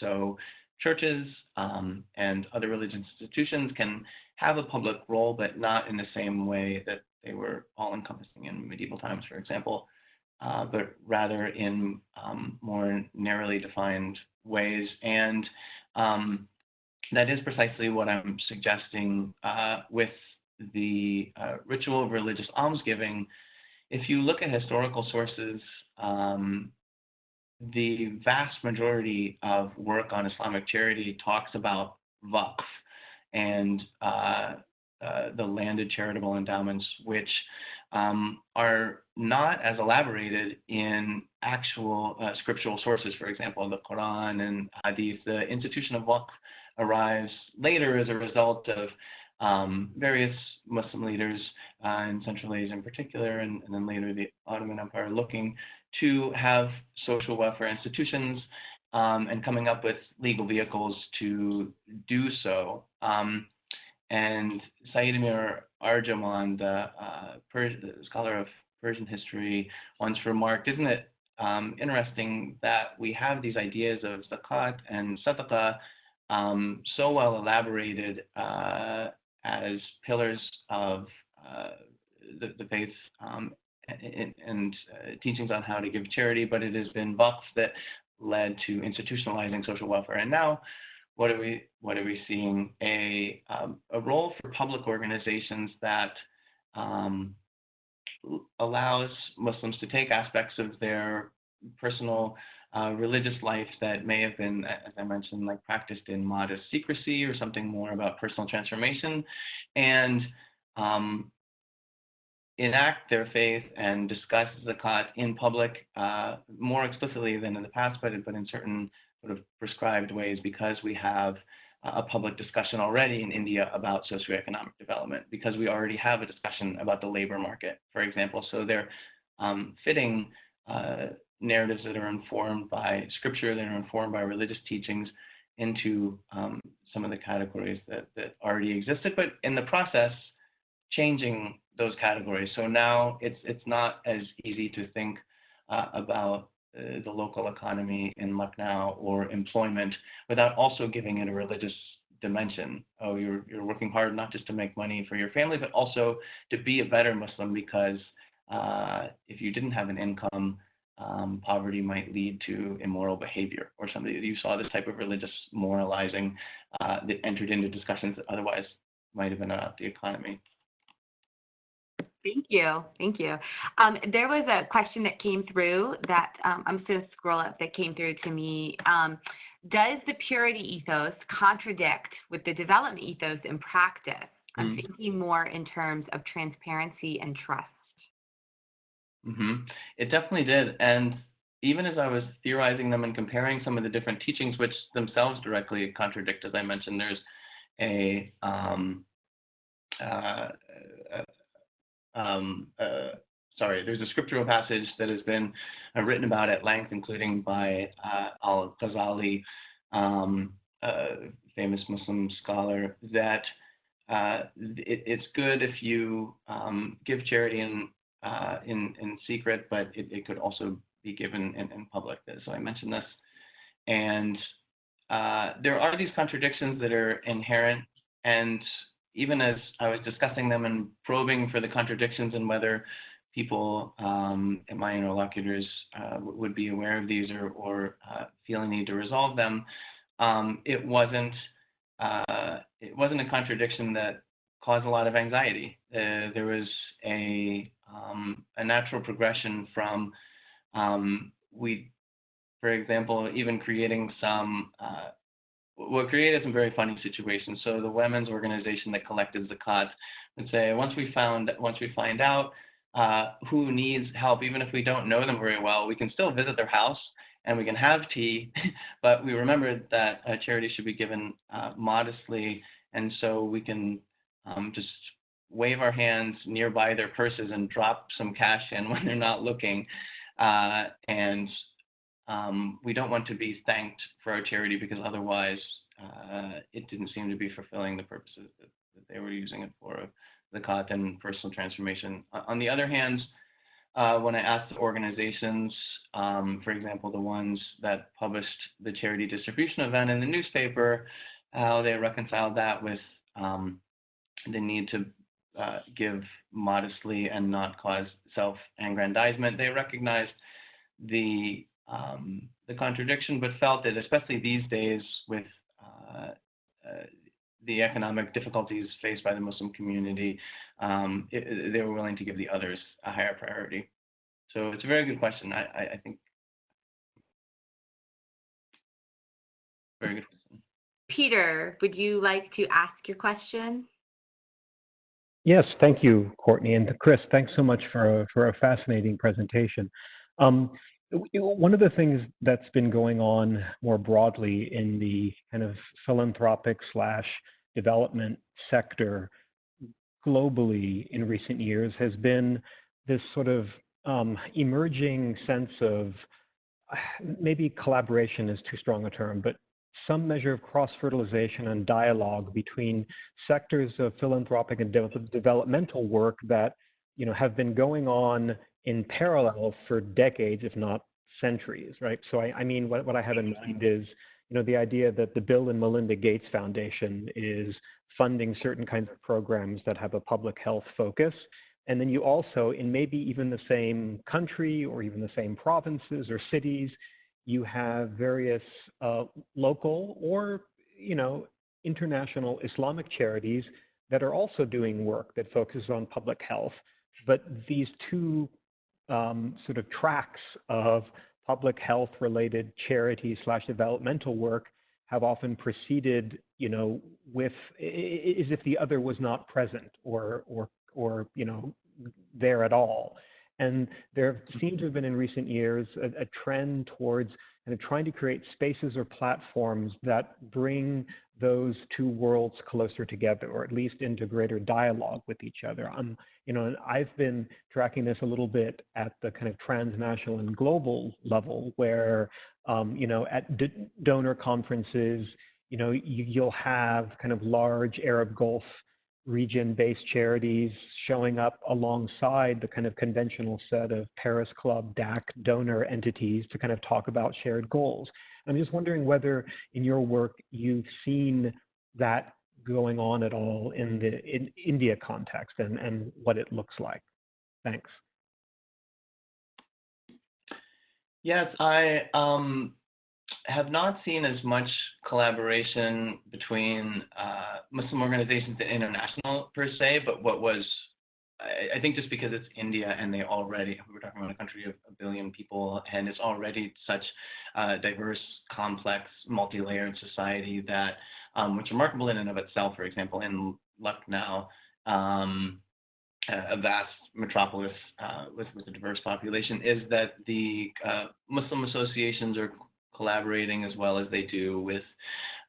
So churches and other religious institutions can have a public role, but not in the same way that they were all-encompassing in medieval times, for example, but rather in more narrowly defined ways. And that is precisely what I'm suggesting with the ritual of religious almsgiving. If you look at historical sources, the vast majority of work on Islamic charity talks about waqf and the landed charitable endowments, which are not as elaborated in actual scriptural sources. For example, the Quran and Hadith. The institution of waqf arrives later as a result of various Muslim leaders in Central Asia in particular, and then later the Ottoman Empire, looking to have social welfare institutions and coming up with legal vehicles to do so. And Said Amir Arjaman, the scholar of Persian history, once remarked, isn't it interesting that we have these ideas of zakat and sadaqah so well elaborated as pillars of the faith and teachings on how to give charity, but it has been waqf that led to institutionalizing social welfare. And now, what are we seeing? A role for public organizations that allows Muslims to take aspects of their personal religious life that may have been, as I mentioned, like practiced in modest secrecy or something more about personal transformation, and enact their faith and discuss zakat in public more explicitly than in the past, but in certain sort of prescribed ways, because we have a public discussion already in India about socioeconomic development, because we already have a discussion about the labor market, for example. So they're fitting narratives that are informed by scripture, that are informed by religious teachings into some of the categories that already existed, but in the process, changing those categories. So now it's not as easy to think about the local economy in Lucknow or employment without also giving it a religious dimension. Oh, you're working hard not just to make money for your family, but also to be a better Muslim, because if you didn't have an income, poverty might lead to immoral behavior or something. You saw this type of religious moralizing that entered into discussions that otherwise might have been about the economy. Thank you. Thank you. There was a question that came through that I'm just going to scroll up, that came through to me. Does the purity ethos contradict with the development ethos in practice? I'm thinking more in terms of transparency and trust. It definitely did. And even as I was theorizing them and comparing some of the different teachings, which themselves directly contradict, as I mentioned, there's there's a scriptural passage that has been written about at length, including by Al-Ghazali, famous Muslim scholar, that it's good if you give charity in secret, but it could also be given in public. So I mentioned this. And there are these contradictions that are inherent, and even as I was discussing them and probing for the contradictions and whether people and my interlocutors would be aware of these or feel a need to resolve them, it wasn't a contradiction that caused a lot of anxiety. There was a natural progression from for example, even creating some created some very funny situations. So the women's organization that collected zakat would say, once we find out who needs help, even if we don't know them very well, we can still visit their house and we can have tea, but we remembered that charity should be given modestly, and so we can just wave our hands nearby their purses and drop some cash in when they're not looking, and we don't want to be thanked for our charity, because otherwise it didn't seem to be fulfilling the purposes that they were using it for, zakat and personal transformation. On the other hand, when I asked the organizations, for example, the ones that published the charity distribution event in the newspaper, how they reconciled that with the need to give modestly and not cause self-aggrandizement, they recognized the contradiction, but felt that especially these days with the economic difficulties faced by the Muslim community, they were willing to give the others a higher priority. So it's a very good question. I think very good question. Peter, would you like to ask your question? Yes, thank you, Courtney, and Chris. Thanks so much for a fascinating presentation. One of the things that's been going on more broadly in the kind of philanthropic / development sector globally in recent years has been this sort of emerging sense of, maybe collaboration is too strong a term, but some measure of cross-fertilization and dialogue between sectors of philanthropic and developmental work that, have been going on in parallel for decades, if not centuries, right? So I mean, what I have in mind is, the idea that the Bill and Melinda Gates Foundation is funding certain kinds of programs that have a public health focus. And then you also, in maybe even the same country or even the same provinces or cities, you have various local or, international Islamic charities that are also doing work that focuses on public health. But these two sort of tracks of public health related charity / developmental work have often proceeded, with, as if the other was not present or there at all. And there seems to have been in recent years a trend towards kind of trying to create spaces or platforms that bring those two worlds closer together, or at least into greater dialogue with each other. And I've been tracking this a little bit at the kind of transnational and global level, where at donor conferences, you'll have kind of large Arab Gulf region-based charities showing up alongside the kind of conventional set of Paris Club, DAC donor entities to kind of talk about shared goals. I'm just wondering whether in your work you've seen that going on at all in the India context and what it looks like. Thanks. Yes, I have not seen as much collaboration between Muslim organizations and international per se, but I think just because it's India and we're talking about a country of 1 billion people, and it's already such a diverse, complex, multi-layered society that what's remarkable in and of itself, for example, in Lucknow, a vast metropolis with a diverse population, is that the Muslim associations are collaborating as well as they do with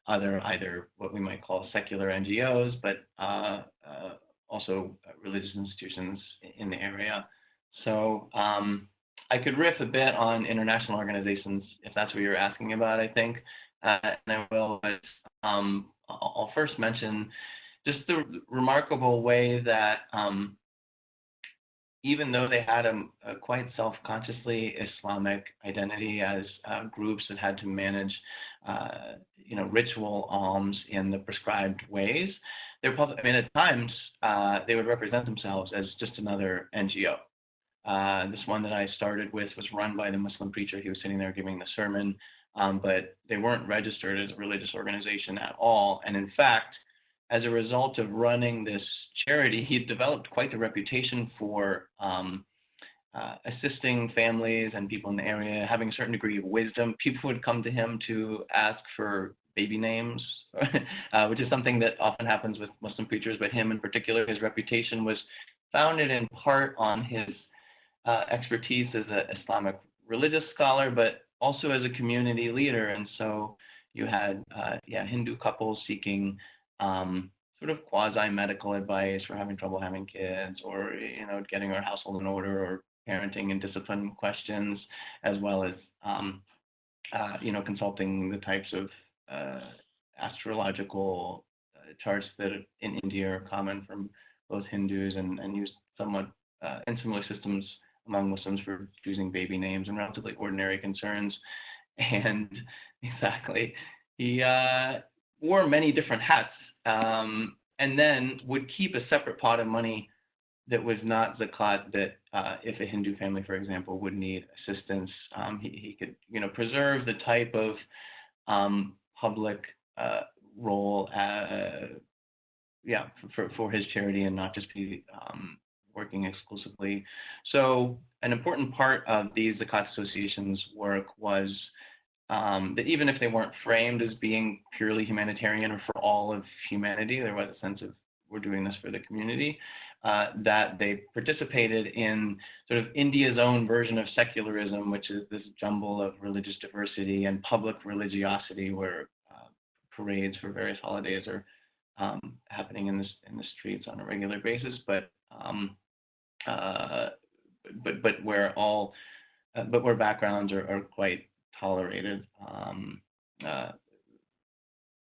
other, either what we might call secular NGOs, but also religious institutions in the area. So I could riff a bit on international organizations if that's what you're asking about, I think. And I will, but I'll first mention just the remarkable way that even though they had a quite self-consciously Islamic identity as groups that had to manage, ritual alms in the prescribed ways, at times they would represent themselves as just another NGO. This one that I started with was run by the Muslim preacher. He was sitting there giving the sermon, but they weren't registered as a religious organization at all. And in fact, as a result of running this charity, he developed quite the reputation for assisting families and people in the area, having a certain degree of wisdom. People would come to him to ask for baby names, which is something that often happens with Muslim preachers, but him in particular, his reputation was founded in part on his expertise as an Islamic religious scholar, but also as a community leader. And so you had Hindu couples seeking sort of quasi-medical advice for having trouble having kids, or getting our household in order, or parenting and discipline questions, as well as consulting the types of astrological charts that in India are common from both Hindus and used somewhat in similar systems among Muslims for choosing baby names and relatively ordinary concerns. And exactly, he wore many different hats, and then would keep a separate pot of money that was not zakat, that if a Hindu family, for example, would need assistance, he could preserve the type of public role for his charity, and not just be working exclusively. So an important part of these zakat associations' work was that even if they weren't framed as being purely humanitarian or for all of humanity, there was a sense of we're doing this for the community, that they participated in sort of India's own version of secularism, which is this jumble of religious diversity and public religiosity, where parades for various holidays are happening in the streets on a regular basis, but where backgrounds are quite tolerated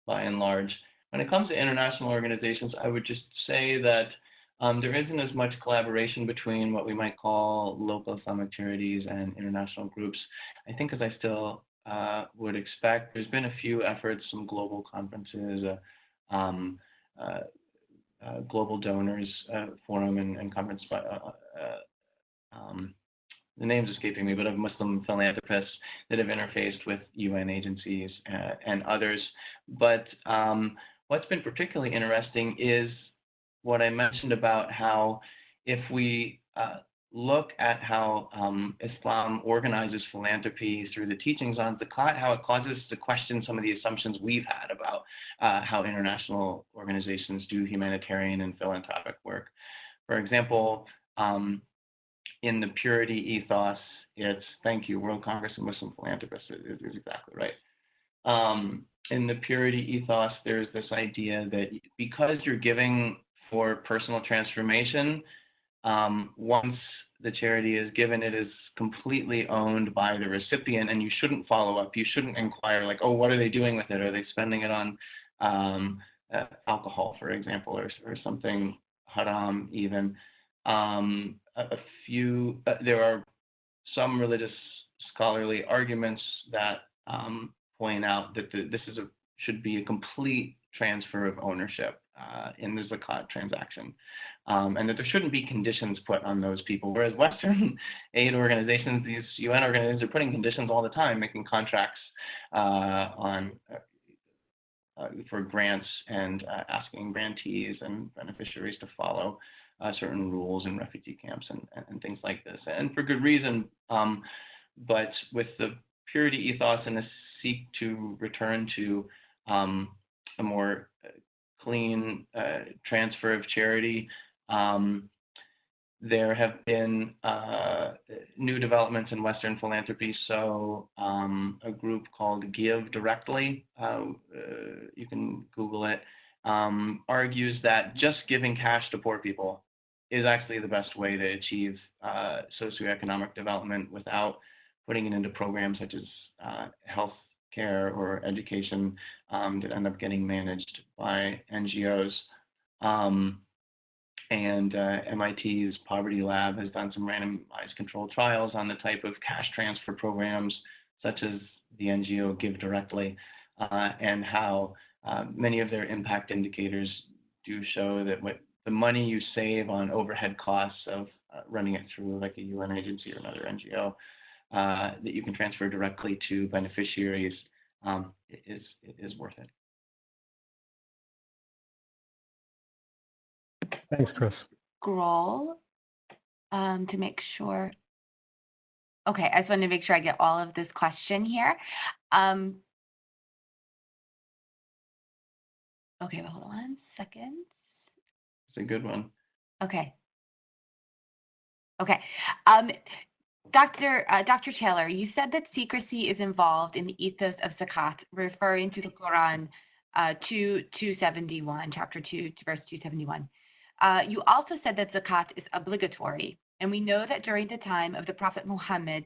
by and large. When it comes to international organizations, I would just say that there isn't as much collaboration between what we might call local Islamic charities and international groups. I think, as I still would expect, there's been a few efforts, some global conferences, global donors forum and conference. The name's escaping me, but of Muslim philanthropists that have interfaced with UN agencies and others. But what's been particularly interesting is what I mentioned about how if we look at how Islam organizes philanthropy through the teachings on zakat, how it causes us to question some of the assumptions we've had about how international organizations do humanitarian and philanthropic work. For example, in the purity ethos, it's thank you, World Congress of Muslim Philanthropists is exactly right. In the purity ethos, there's this idea that because you're giving for personal transformation, once the charity is given, it is completely owned by the recipient, and you shouldn't follow up. You shouldn't inquire like, oh, what are they doing with it? Are they spending it on alcohol, for example, or something haram even? There are some religious scholarly arguments that point out that this should be a complete transfer of ownership in the zakat transaction, and that there shouldn't be conditions put on those people. Whereas Western aid organizations, these UN organizations, are putting conditions all the time, making contracts for grants and asking grantees and beneficiaries to follow certain rules in refugee camps and things like this, and for good reason. But with the purity ethos and the seek to return to a more clean transfer of charity, there have been new developments in Western philanthropy. So a group called Give Directly, you can Google it, argues that just giving cash to poor people is actually the best way to achieve socioeconomic development without putting it into programs such as health care or education that end up getting managed by NGOs. And MIT's Poverty Lab has done some randomized controlled trials on the type of cash transfer programs such as the NGO Give Directly, and how many of their impact indicators do show that the money you save on overhead costs of running it through like a UN agency or another NGO that you can transfer directly to beneficiaries is worth it. Thanks, Chris. Scroll to make sure. Okay, I just wanted to make sure I get all of this question here. Okay, hold on 1 second. It's a good one. Okay. Okay. Dr. Taylor, you said that secrecy is involved in the ethos of zakat, referring to the Quran 271, chapter 2, verse 271. You also said that zakat is obligatory, and we know that during the time of the Prophet Muhammad,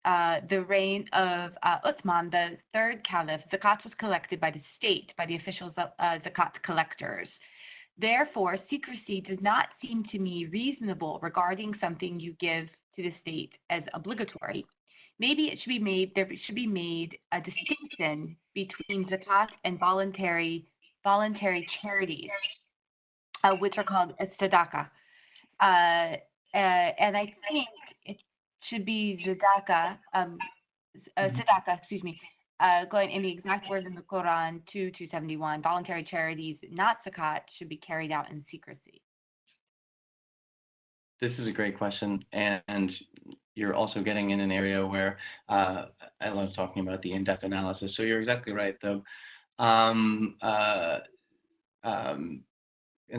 the reign of Uthman, the third caliph, zakat was collected by the state, by the official zakat collectors. Therefore, secrecy does not seem to me reasonable regarding something you give to the state as obligatory. Maybe it should be made. There should be made a distinction between zakat and voluntary charities, which are called tzedakah. And I think it should be tzedakah, going in the exact words in the Quran 2:271. Voluntary charities, not zakat, should be carried out in secrecy. This is a great question, and you're also getting in an area where I love talking about the in-depth analysis. So you're exactly right, though. In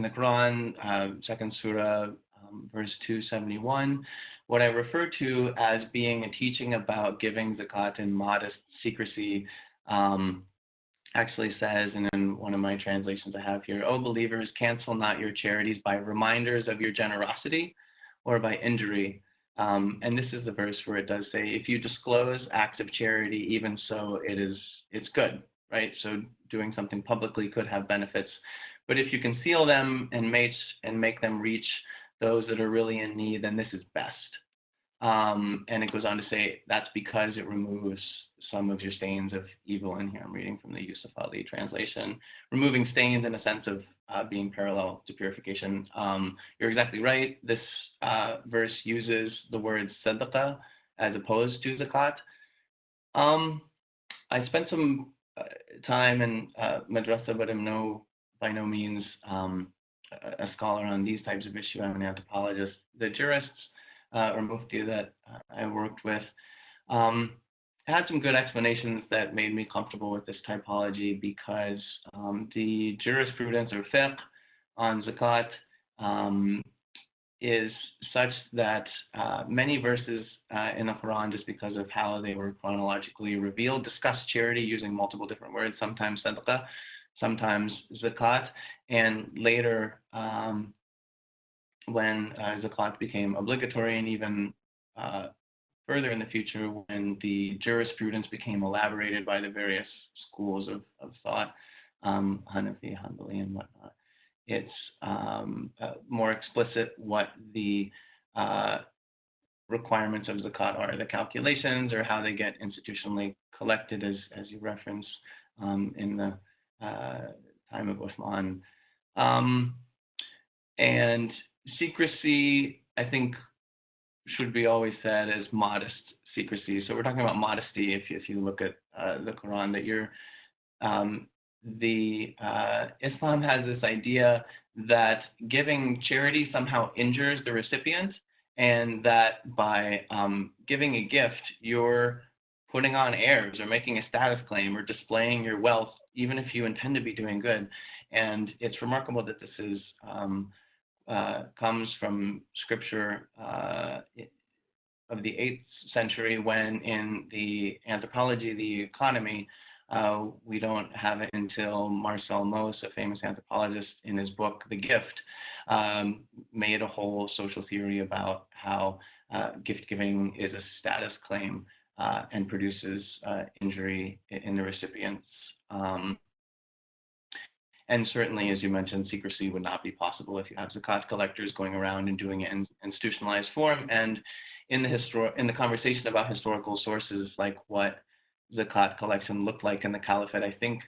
the Quran, second surah, verse 271, what I refer to as being a teaching about giving zakat in modest secrecy actually says, and in one of my translations I have here, "O believers, cancel not your charities by reminders of your generosity or by injury." And this is the verse where it does say, if you disclose acts of charity, even so it's good, right? So doing something publicly could have benefits. But if you conceal them and make them reach those that are really in need, then this is best. And it goes on to say that's because it removes some of your stains of evil. And here I'm reading from the Yusuf Ali translation. Removing stains in a sense of being parallel to purification. You're exactly right. This verse uses the word sadaqah as opposed to zakat. I spent some time in madrasa, but am by no means a scholar on these types of issues. I'm an anthropologist. The jurists or mufti that I worked with had some good explanations that made me comfortable with this typology, because the jurisprudence or fiqh on zakat is such that many verses in the Quran, just because of how they were chronologically revealed, discuss charity using multiple different words, sometimes sadaqah, sometimes zakat, and later when zakat became obligatory, and even further in the future when the jurisprudence became elaborated by the various schools of thought, Hanafi, Hanbali, and whatnot, it's more explicit what the requirements of zakat are, the calculations, or how they get institutionally collected, as you reference in the time of Uthman. And secrecy, I think, should be always said as modest secrecy. So we're talking about modesty. If you look at the Quran, that Islam has this idea that giving charity somehow injures the recipient, and that by giving a gift, you're putting on airs or making a status claim or displaying your wealth, even if you intend to be doing good. And it's remarkable that this is comes from scripture of the 8th century, when in the anthropology, the economy, we don't have it until Marcel Mauss, a famous anthropologist, in his book, The Gift, made a whole social theory about how gift giving is a status claim and produces injury in the recipients. And certainly, as you mentioned, secrecy would not be possible if you have zakat collectors going around and doing it in institutionalized form. And in the conversation about historical sources, like what zakat collection looked like in the caliphate, I think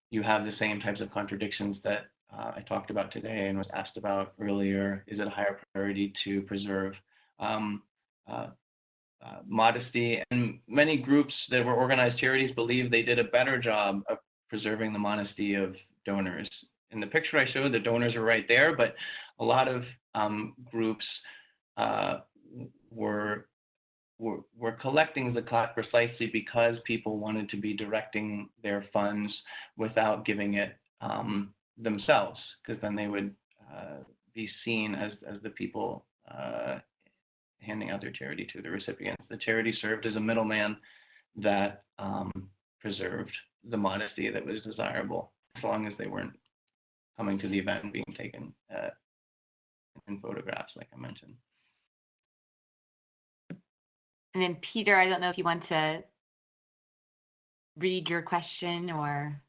you have the same types of contradictions that I talked about today and was asked about earlier. Is it a higher priority to preserve modesty? And many groups that were organized charities believe they did a better job of preserving the modesty of donors. In the picture I showed, the donors are right there, but a lot of groups were collecting zakat precisely because people wanted to be directing their funds without giving it themselves, because then they would be seen as the people handing out their charity to the recipients. The charity served as a middleman that preserved the modesty that was desirable, as long as they weren't coming to the event and being taken in photographs, like I mentioned. And then Peter, I don't know if you want to read your question or.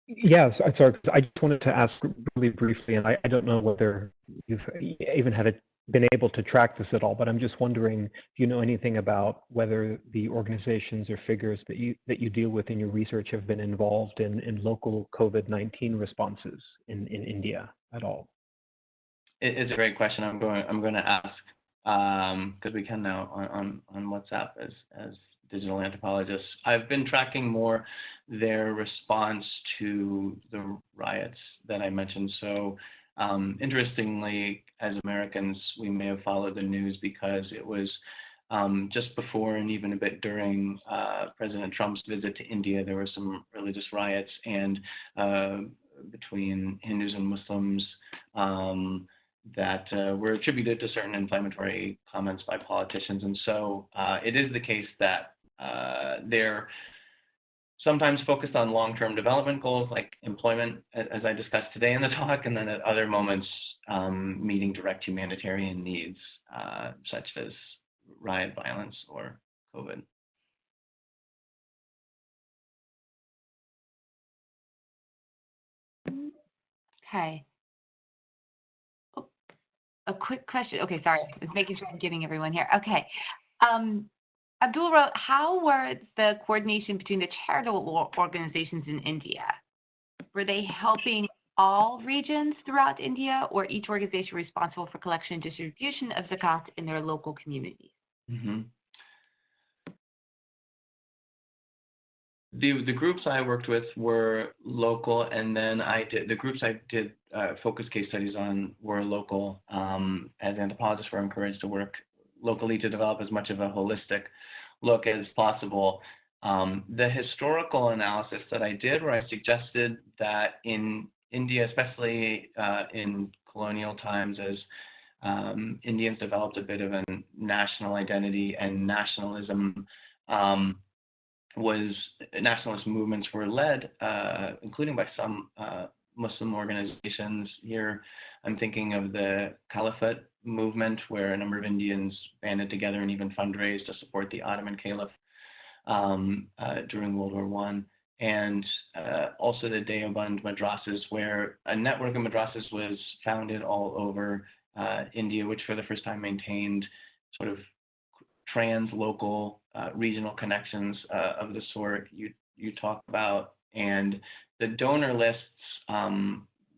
Yes, sorry. I just wanted to ask really briefly, and I don't know whether you've even been able to track this at all, but I'm just wondering, do you know anything about whether the organizations or figures that you deal with in your research have been involved in local COVID-19 responses in India at all? It's a great question. I'm going to ask, because we can now on WhatsApp as digital anthropologists. I've been tracking more their response to the riots that I mentioned. So interestingly, as Americans, we may have followed the news because it was just before and even a bit during President Trump's visit to India. There were some religious riots and between Hindus and Muslims that were attributed to certain inflammatory comments by politicians. And so it is the case that their sometimes focused on long-term development goals like employment, as I discussed today in the talk, and then at other moments meeting direct humanitarian needs, such as riot violence or COVID. Okay. Oh, a quick question. Okay, sorry. I was making sure I'm getting everyone here. Okay. Abdul wrote, how were the coordination between the charitable organizations in India? Were they helping all regions throughout India, or each organization responsible for collection and distribution of zakat in their local communities? Mm-hmm. The groups I worked with were local, and then the groups I did focus case studies on were local. As anthropologists, we're encouraged to work locally to develop as much of a holistic look as possible. The historical analysis that I did, where I suggested that in India, especially in colonial times, as Indians developed a bit of a national identity and nationalism, nationalist movements were led, including by some Muslim organizations. Here, I'm thinking of the Caliphate movement, where a number of Indians banded together and even fundraised to support the Ottoman Caliph during World War I. And also the Deoband madrasas, where a network of madrasas was founded all over India, which for the first time maintained sort of trans-local regional connections of the sort you talk about. And the donor lists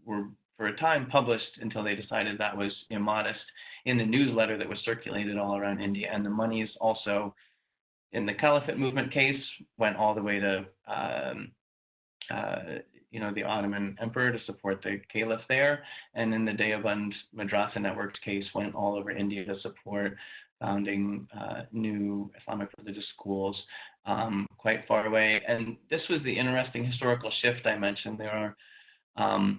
were for a time published until they decided that was immodest in the newsletter that was circulated all around India. And the monies also in the Caliphate movement case went all the way to the Ottoman Emperor to support the Caliph there. And in the Deoband Madrasa Network case went all over India to support founding new Islamic religious schools quite far away. And this was the interesting historical shift I mentioned. There are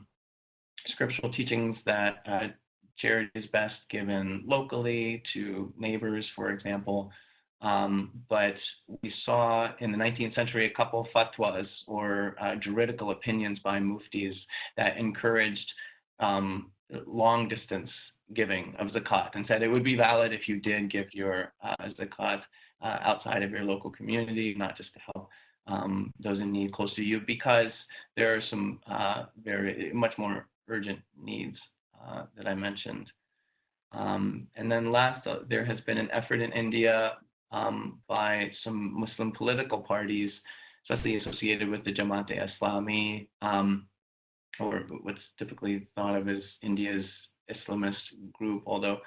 scriptural teachings that charity is best given locally to neighbors, for example. But we saw in the 19th century a couple of fatwas, or juridical opinions by muftis, that encouraged long-distance giving of zakat, and said it would be valid if you did give your zakat outside of your local community, not just to help those in need close to you, because there are some very much more urgent needs that I mentioned. And then last, there has been an effort in India by some Muslim political parties, especially associated with the Jamaat-e-Islami, or what's typically thought of as India's Islamist group, although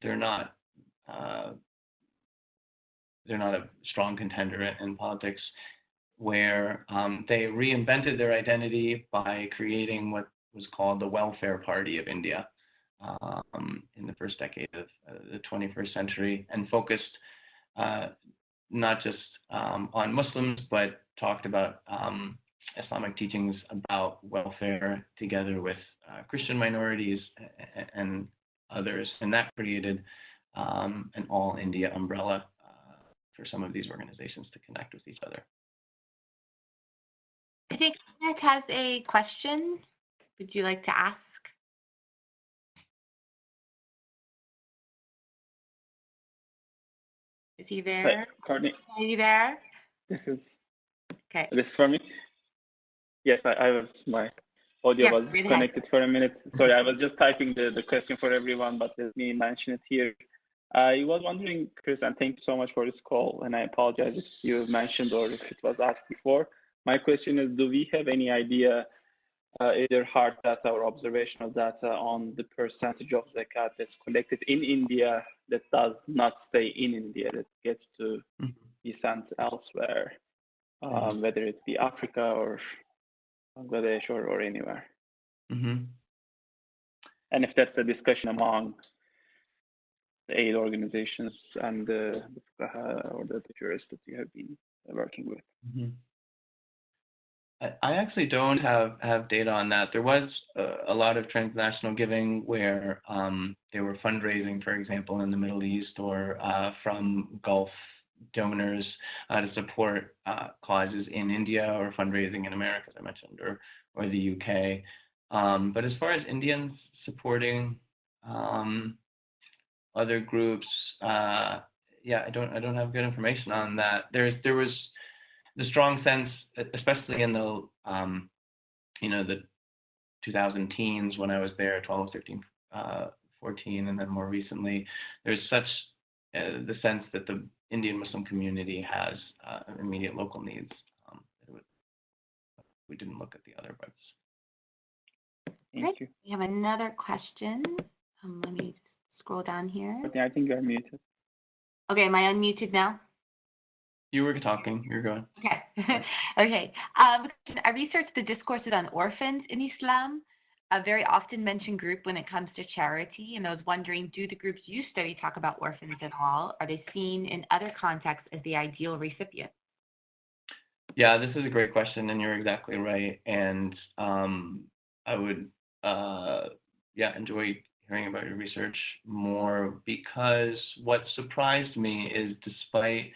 they're not a strong contender in politics, where they reinvented their identity by creating what was called the Welfare Party of India in the first decade of the 21st century, and focused not just on Muslims, but talked about Islamic teachings about welfare together with Christian minorities and others, and that created an all-India umbrella for some of these organizations to connect with each other. I think Nick has a question. Would you like to ask? Is he there? Hey, Courtney. Are you there? This is Okay. This is for me? Yes, I was, my audio was disconnected for a minute. Sorry, I was just typing the question for everyone, but let me mention it here. I was wondering, Chris, and thank you so much for this call, and I apologize if you mentioned or if it was asked before. My question is, do we have any idea, either hard data or observational data, on the percentage of zakat that's collected in India that does not stay in India, that gets to be sent elsewhere, whether it be Africa or Bangladesh or anywhere? And if that's a discussion among the aid organizations and the fuqaha or the jurists that you have been working with. I actually don't have data on that. There was a lot of transnational giving where they were fundraising, for example, in the Middle East or from Gulf donors to support causes in India or fundraising in America, as I mentioned, or the UK. But as far as Indians supporting other groups, yeah, I don't have good information on that. There was the strong sense, especially in the the 2000 teens when I was there, 12, 13, 14, and then more recently, there's such the sense that the Indian Muslim community has immediate local needs. We didn't look at the other parts. Thank you. We have another question. Let me scroll down here. Okay, I think you're muted. Okay, am I unmuted now? You were talking. You're going. Okay. Okay. I researched the discourses on orphans in Islam, a very often mentioned group when it comes to charity, and I was wondering, do the groups you study talk about orphans at all? Are they seen in other contexts as the ideal recipient? Yeah, this is a great question, and you're exactly right. And I would, enjoy hearing about your research more, because what surprised me is, despite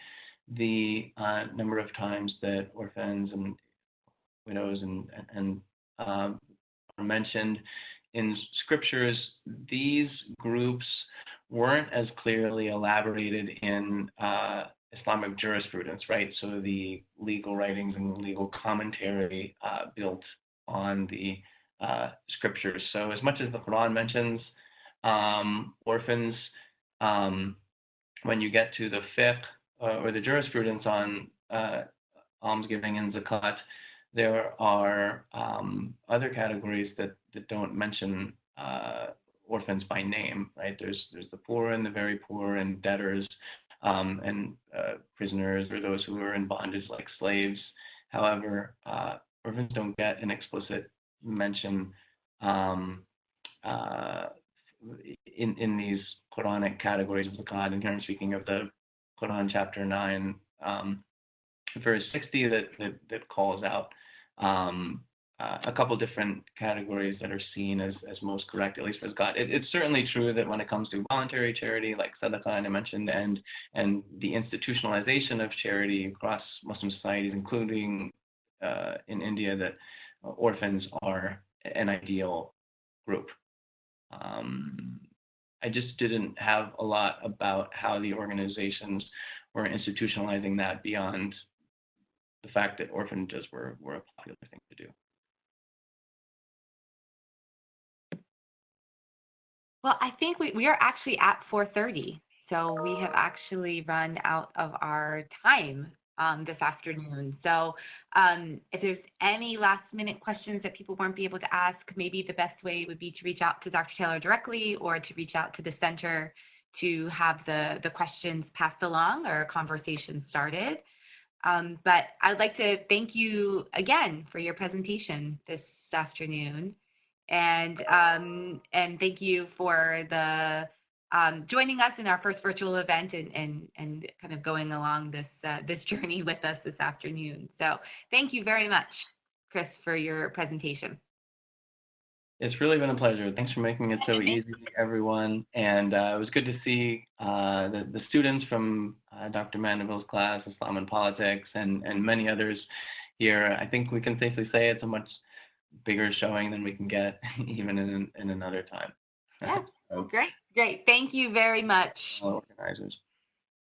the number of times that orphans and widows and are mentioned in scriptures, these groups weren't as clearly elaborated in Islamic jurisprudence, right? So the legal writings and legal commentary built on the scriptures. So as much as the Quran mentions orphans, when you get to the fiqh or the jurisprudence on almsgiving and zakat, there are other categories that don't mention orphans by name, right? There's the poor and the very poor and debtors and prisoners, or those who are in bondage like slaves. However, orphans don't get an explicit mention in these Quranic categories of zakat. And here I'm speaking of the Quran chapter 9, verse 60, that calls out a couple different categories that are seen as most correct, at least for zakat. It's certainly true that when it comes to voluntary charity, like sadaqah, I mentioned, and the institutionalization of charity across Muslim societies, including in India, that orphans are an ideal group. I just didn't have a lot about how the organizations were institutionalizing that beyond the fact that orphanages were a popular thing to do. Well, I think we are actually at 4:30, so we have actually run out of our time this afternoon. So if there's any last-minute questions that people weren't able to ask, maybe the best way would be to reach out to Dr. Taylor directly, or to reach out to the center to have the questions passed along or a conversation started. But I'd like to thank you again for your presentation this afternoon, and thank you for the joining us in our first virtual event and kind of going along this journey with us this afternoon. So thank you very much, Chris, for your presentation. It's really been a pleasure. Thanks for making it so easy, everyone. And it was good to see the students from Dr. Mandeville's class, Islam and Politics, and many others here. I think we can safely say it's a much bigger showing than we can get even in another time. Yeah, great. Thank you very much. Organizers.